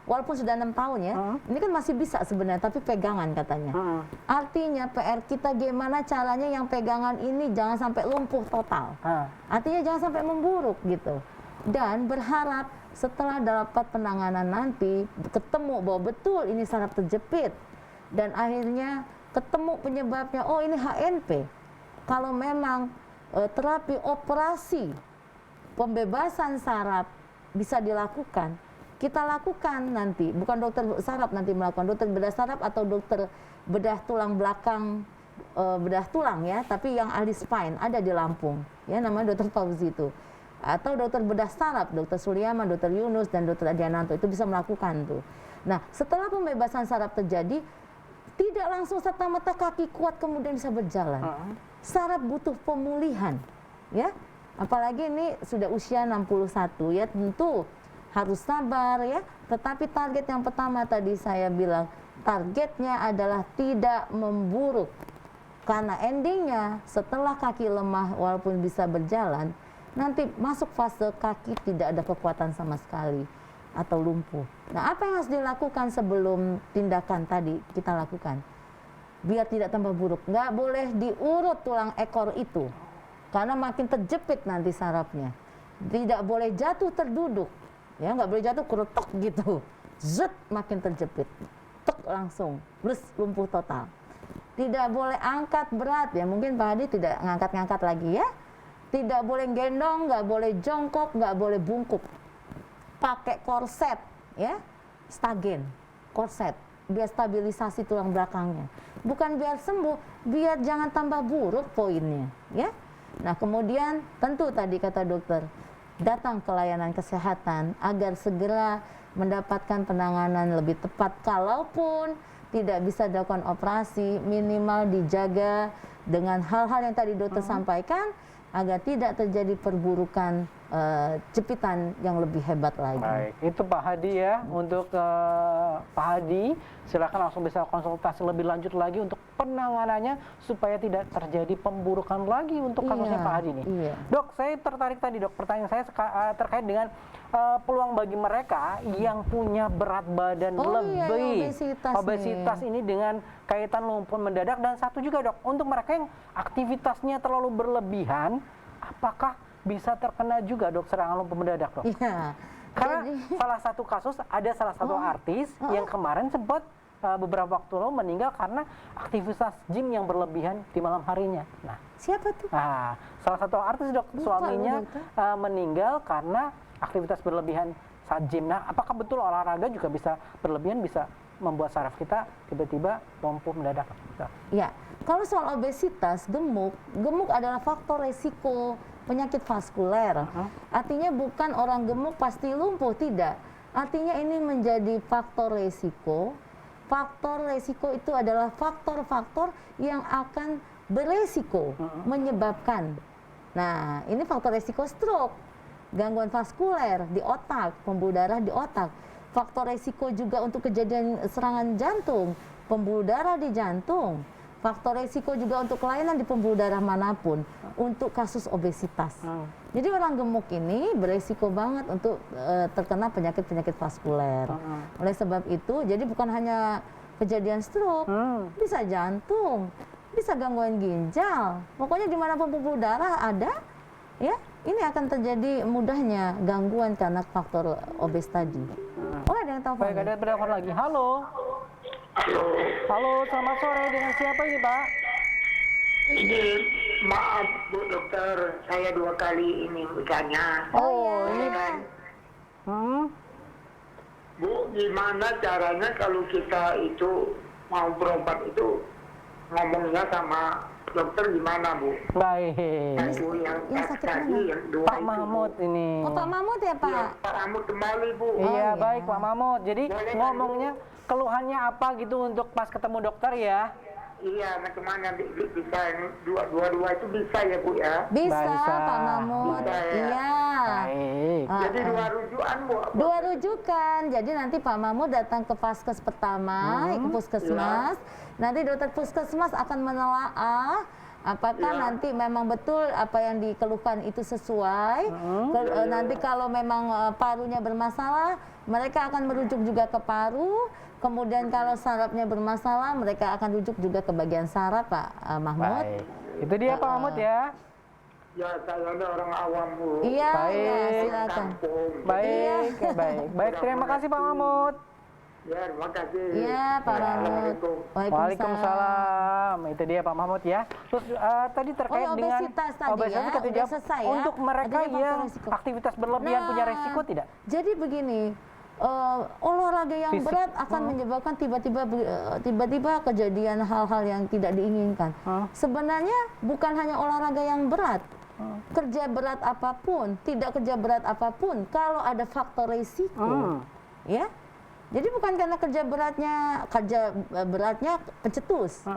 walaupun sudah 6 tahun ya, ini kan masih bisa sebenarnya, tapi pegangan katanya. Artinya PR kita gimana caranya yang pegangan ini jangan sampai lumpuh total. Artinya jangan sampai memburuk gitu. Dan berharap setelah dapat penanganan nanti ketemu bahwa betul ini saraf terjepit dan akhirnya ketemu penyebabnya, oh ini HNP. Kalau memang terapi operasi pembebasan saraf bisa dilakukan, kita lakukan nanti, bukan dokter saraf nanti melakukan, dokter bedah saraf atau dokter bedah tulang belakang, bedah tulang ya, tapi yang ahli spine ada di Lampung, ya namanya dokter Fauzi itu, atau dokter bedah saraf, dokter Suryaman, dokter Yunus dan dokter Adiananto itu bisa melakukan tuh. Nah setelah pembebasan saraf terjadi, tidak langsung serta-merta kaki kuat kemudian bisa berjalan. Saraf butuh pemulihan, ya. Apalagi ini sudah usia 61 ya, tentu harus sabar ya. Tetapi target yang pertama tadi saya bilang, targetnya adalah tidak memburuk. Karena endingnya setelah kaki lemah walaupun bisa berjalan, nanti masuk fase kaki tidak ada kekuatan sama sekali atau lumpuh. Nah, apa yang harus dilakukan sebelum tindakan tadi kita lakukan? Biar tidak tambah buruk, nggak boleh diurut tulang ekor itu, karena makin terjepit nanti sarafnya. Tidak boleh jatuh terduduk, ya nggak boleh jatuh keretok gitu, zut makin terjepit, tek langsung, plus lumpuh total. Tidak boleh angkat berat, ya mungkin Pak Hadi tidak ngangkat-ngangkat lagi ya. Tidak boleh gendong, nggak boleh jongkok, nggak boleh bungkuk. Pakai korset, ya, stagen, korset. Biar stabilisasi tulang belakangnya. Bukan biar sembuh, biar jangan tambah buruk poinnya, ya. Nah, kemudian tentu tadi kata dokter, datang ke layanan kesehatan agar segera mendapatkan penanganan lebih tepat. Kalaupun tidak bisa dilakukan operasi, minimal dijaga dengan hal-hal yang tadi dokter sampaikan agar tidak terjadi perburukan jepitan yang lebih hebat lagi. Baik, itu Pak Hadi ya. Untuk Pak Hadi, silakan langsung bisa konsultasi lebih lanjut lagi untuk penanganannya supaya tidak terjadi pemburukan lagi untuk kasusnya Pak Hadi nih. Dok, saya tertarik tadi dok, pertanyaan saya terkait dengan peluang bagi mereka yang punya berat badan lebih, obesitas ini dengan kaitan lumpuh mendadak, dan satu juga dok, untuk mereka yang aktivitasnya terlalu berlebihan, apakah bisa terkena juga dok serangan lumpuh mendadak dok? Iya. Karena salah satu kasus ada salah satu artis yang kemarin sempat beberapa waktu lalu meninggal karena aktivitas gym yang berlebihan di malam harinya. Nah, siapa tuh? Nah, salah satu artis dok, suaminya meninggal karena aktivitas berlebihan saat gym. Nah, apakah betul olahraga juga bisa berlebihan, bisa membuat saraf kita tiba-tiba lumpuh mendadak? Ya, kalau soal obesitas, gemuk adalah faktor resiko penyakit vaskuler. Artinya bukan orang gemuk pasti lumpuh, tidak. Artinya ini menjadi faktor resiko. Faktor resiko itu adalah faktor-faktor yang akan beresiko menyebabkan. Nah, ini faktor resiko stroke, gangguan vaskuler di otak, pembuluh darah di otak. Faktor resiko juga untuk kejadian serangan jantung, pembuluh darah di jantung. Faktor resiko juga untuk kelainan di pembuluh darah manapun, untuk kasus obesitas. Jadi orang gemuk ini beresiko banget untuk terkena penyakit-penyakit vaskuler. Oleh sebab itu, jadi bukan hanya kejadian stroke, bisa jantung, bisa gangguan ginjal. Pokoknya dimanapun pembuluh darah ada, ya ini akan terjadi mudahnya gangguan karena faktor obes tadi. Oh, ada yang tahu? Baik, ada penelpon lagi. Halo. Halo, selamat sore. Dengan siapa ini, Pak? Ini maaf Bu Dokter, saya 2 kali ini bertanya. Oh, ini kan. Bu, gimana caranya kalau kita itu mau berobat itu ngomongnya sama dokter gimana Bu? Baik. Bu yang sakit tadi yang 2 Pak itu, Mahmud Bu. ini. Oh, Pak Mahmud ya, Pak? Iya, Pak Mahmud kembali Bu. Iya, iya. baik Pak Mahmud. Jadi Boleh, ngomongnya keluhannya apa gitu untuk pas ketemu dokter ya? iya bagaimana bisa yang dua-dua itu bisa ya Bu ya? Bisa, Bisa. Pak Mahmud. Bisa, ya. Iya. Baik. Jadi dua rujukan Bu. Dua rujukan. Jadi nanti Pak Mahmud datang ke Vaskes pertama, ke puskesmas. Nanti dokter puskesmas akan menelaah apakah nanti memang betul apa yang dikeluhkan itu sesuai. Nanti kalau memang parunya bermasalah, mereka akan merujuk juga ke paru. Kemudian kalau sarafnya bermasalah, mereka akan rujuk juga ke bagian saraf, Pak Mahmud. Baik. Itu dia Pak Mahmud ya. Ya saya ada orang awam Bu. Iya, Baik. iya, silakan. Kampung. Baik, baik. Terima kasih Pak Mahmud. Ya terima kasih. Iya, Pak Mahmud. Assalamualaikum. Waalaikumsalam. Itu dia Pak Mahmud ya. Terus tadi terkait dengan obesitas tadi obesitas ya, kita udah jawab. selesai ya. Untuk mereka Adanya faktor yang resiko. aktivitas berlebihan punya resiko tidak? Jadi begini, olahraga yang Fisik. berat akan menyebabkan tiba-tiba kejadian hal-hal yang tidak diinginkan. Sebenarnya bukan hanya olahraga yang berat, kerja berat apapun, tidak kerja berat apapun, kalau ada faktor risiko, ya. Jadi bukan karena kerja beratnya pencetus,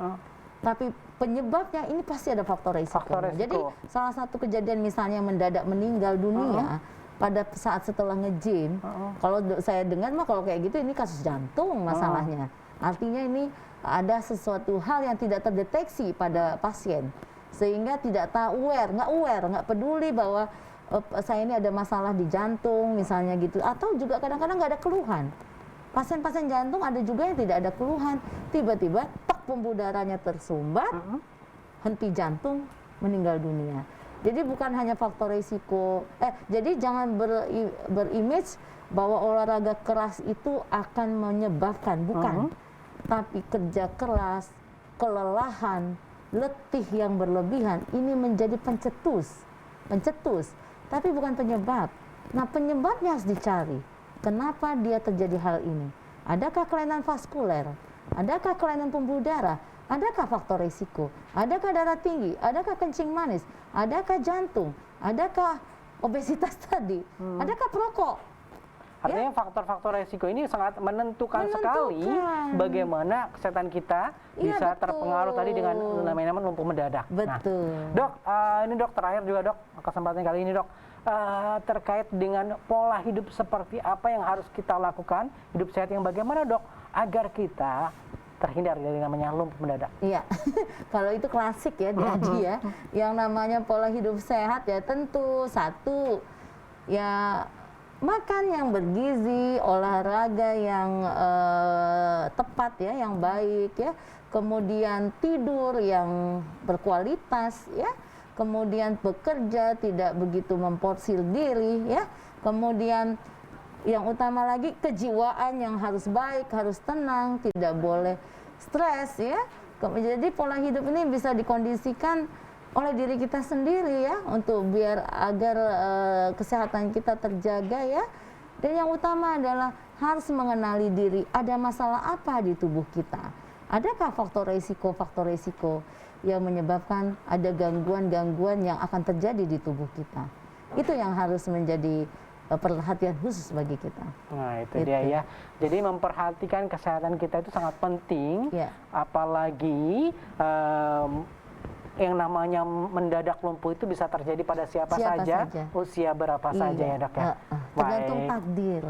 tapi penyebabnya ini pasti ada faktor risiko. Faktor risiko. Jadi salah satu kejadian misalnya mendadak meninggal dunia pada saat setelah nge-gym, kalau saya dengar mah kalau kayak gitu ini kasus jantung masalahnya. Artinya ini ada sesuatu hal yang tidak terdeteksi pada pasien, sehingga tidak tahu nggak peduli bahwa saya ini ada masalah di jantung misalnya gitu, atau juga kadang-kadang nggak ada keluhan. Pasien-pasien jantung ada juga yang tidak ada keluhan, tiba-tiba pembuluh darahnya tersumbat, henti jantung, meninggal dunia. Jadi bukan hanya faktor risiko, jadi jangan berimage bahwa olahraga keras itu akan menyebabkan, bukan. Tapi kerja keras, kelelahan, letih yang berlebihan, ini menjadi pencetus. Tapi bukan penyebab. Nah, penyebabnya harus dicari. Kenapa dia terjadi hal ini? Adakah kelainan vaskuler? Adakah kelainan pembuluh darah? Adakah faktor risiko? Adakah darah tinggi? Adakah kencing manis? Adakah jantung? Adakah obesitas tadi? Adakah perokok? Artinya faktor-faktor resiko ini sangat menentukan sekali bagaimana kesehatan kita bisa terpengaruh tadi dengan namanya lumpuh mendadak. Betul. Nah, Dok, ini Dok terakhir juga Dok, kesempatan kali ini Dok, terkait dengan pola hidup seperti apa yang harus kita lakukan, hidup sehat yang bagaimana Dok, agar kita terhindar dari namanya lumpuh mendadak. Iya, kalau itu klasik ya Adi ya. Yang namanya pola hidup sehat ya tentu satu, ya makan yang bergizi, olahraga yang tepat ya, yang baik ya. Kemudian tidur yang berkualitas ya. Kemudian bekerja tidak begitu memporsir diri ya. Kemudian yang utama lagi kejiwaan yang harus baik, harus tenang, tidak boleh stres ya. Jadi pola hidup ini bisa dikondisikan oleh diri kita sendiri ya, untuk biar agar kesehatan kita terjaga ya. Dan yang utama adalah harus mengenali diri, ada masalah apa di tubuh kita. Adakah faktor resiko yang menyebabkan ada gangguan-gangguan yang akan terjadi di tubuh kita. Itu yang harus menjadi perhatian khusus bagi kita. Nah itu dia ya. Jadi memperhatikan kesehatan kita itu sangat penting. Ya. Apalagi yang namanya mendadak lumpuh itu bisa terjadi pada siapa saja, usia berapa saja ya Dok ya. Tergantung takdir.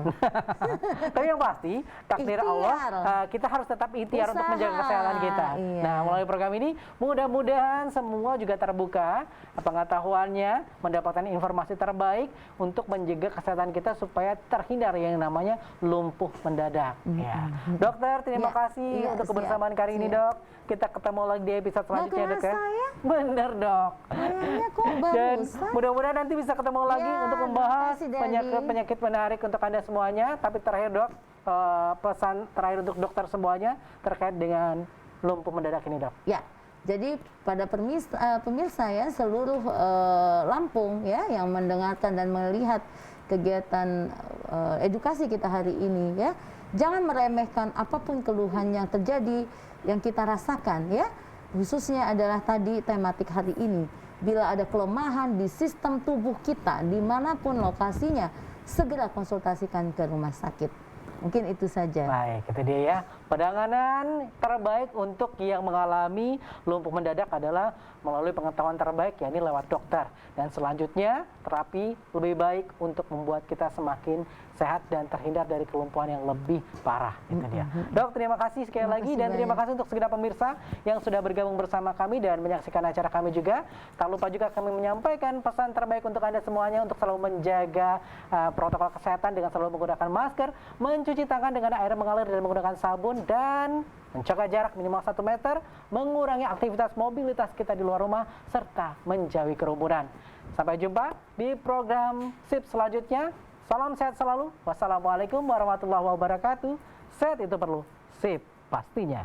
Tapi yang pasti takdir Allah, kita harus tetap ikhtiar untuk menjaga kesehatan kita. Iya. Nah melalui program ini mudah-mudahan semua juga terbuka pengetahuannya, mendapatkan informasi terbaik untuk menjaga kesehatan kita supaya terhindar yang namanya lumpuh mendadak. Ya. Dokter terima kasih untuk kebersamaan kali ini Dok. Kita ketemu lagi di episode selanjutnya Dok ya. Bener Dok. Dan mudah-mudahan nanti bisa ketemu lagi untuk membahas penyakit menarik untuk Anda semuanya. Tapi terakhir Dok, pesan terakhir untuk dokter semuanya terkait dengan lumpuh mendadak ini Dok. Ya, jadi pada pemirsa ya seluruh Lampung ya yang mendengarkan dan melihat kegiatan edukasi kita hari ini ya, jangan meremehkan apapun keluhan yang terjadi, yang kita rasakan ya. Khususnya adalah tadi tematik hari ini. Bila ada kelemahan di sistem tubuh kita, dimanapun lokasinya, segera konsultasikan ke rumah sakit. Mungkin itu saja. Baik, itu dia ya. Penanganan terbaik untuk yang mengalami lumpuh mendadak adalah melalui pengetahuan terbaik, yakni lewat dokter. Dan selanjutnya, terapi lebih baik untuk membuat kita semakin sehat dan terhindar dari kelumpuhan yang lebih parah. Itu dia. Dok, terima kasih sekali lagi dan terima kasih untuk segenap pemirsa yang sudah bergabung bersama kami dan menyaksikan acara kami juga. Tak lupa juga kami menyampaikan pesan terbaik untuk Anda semuanya untuk selalu menjaga protokol kesehatan dengan selalu menggunakan masker, mencuci tangan dengan air mengalir dan menggunakan sabun, dan menjaga jarak minimal 1 meter, mengurangi aktivitas mobilitas kita di luar rumah, serta menjauhi kerumunan. Sampai jumpa di program SIP selanjutnya. Salam sehat selalu. Wassalamualaikum warahmatullahi wabarakatuh. Sehat itu perlu, SIP pastinya.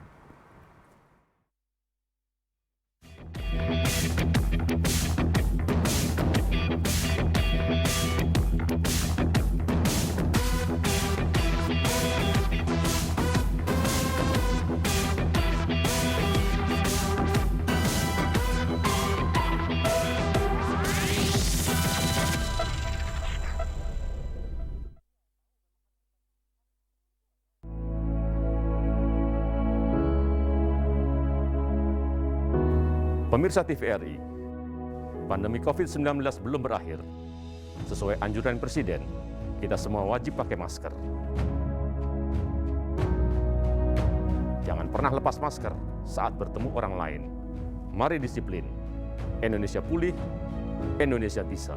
Pemirsa TVRI, pandemi COVID-19 belum berakhir. Sesuai anjuran Presiden, kita semua wajib pakai masker. Jangan pernah lepas masker saat bertemu orang lain. Mari disiplin. Indonesia pulih, Indonesia bisa.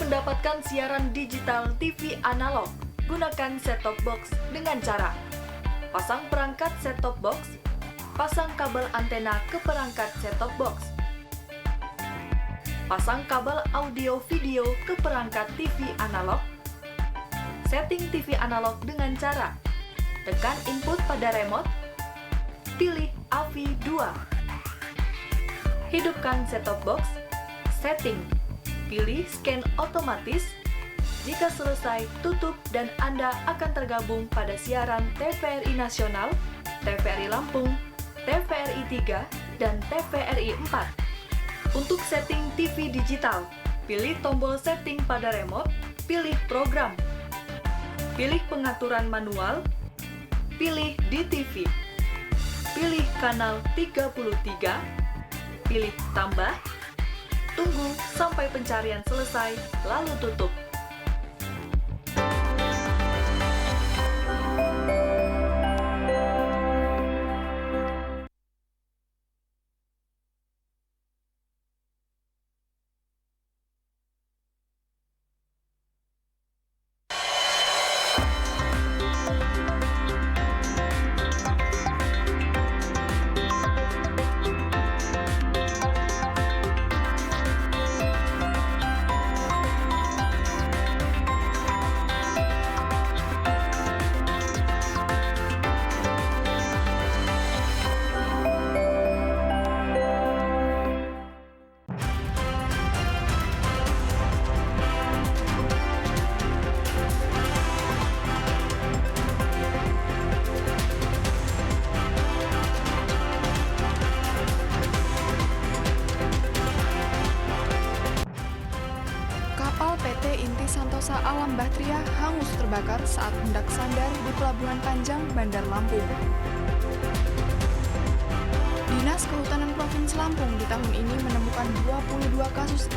mendapatkan siaran digital TV analog, gunakan set-top box dengan cara pasang perangkat set-top box, pasang kabel antena ke perangkat set-top box, pasang kabel audio-video ke perangkat TV analog, setting TV analog dengan cara tekan input pada remote, pilih AVI 2, hidupkan set-top box, setting, pilih scan otomatis. Jika selesai, tutup dan Anda akan tergabung pada siaran TVRI Nasional, TVRI Lampung, TVRI 3, dan TVRI 4. Untuk setting TV digital, pilih tombol setting pada remote, pilih program, pilih pengaturan manual, pilih DTV, pilih kanal 33, pilih tambah, tunggu sampai pencarian selesai, lalu tutup. PT Inti Santosa Alam Bahtria hangus terbakar saat hendak sandar di Pelabuhan Panjang, Bandar Lampung. Dinas Kehutanan Provinsi Lampung di tahun ini menemukan 22 kasus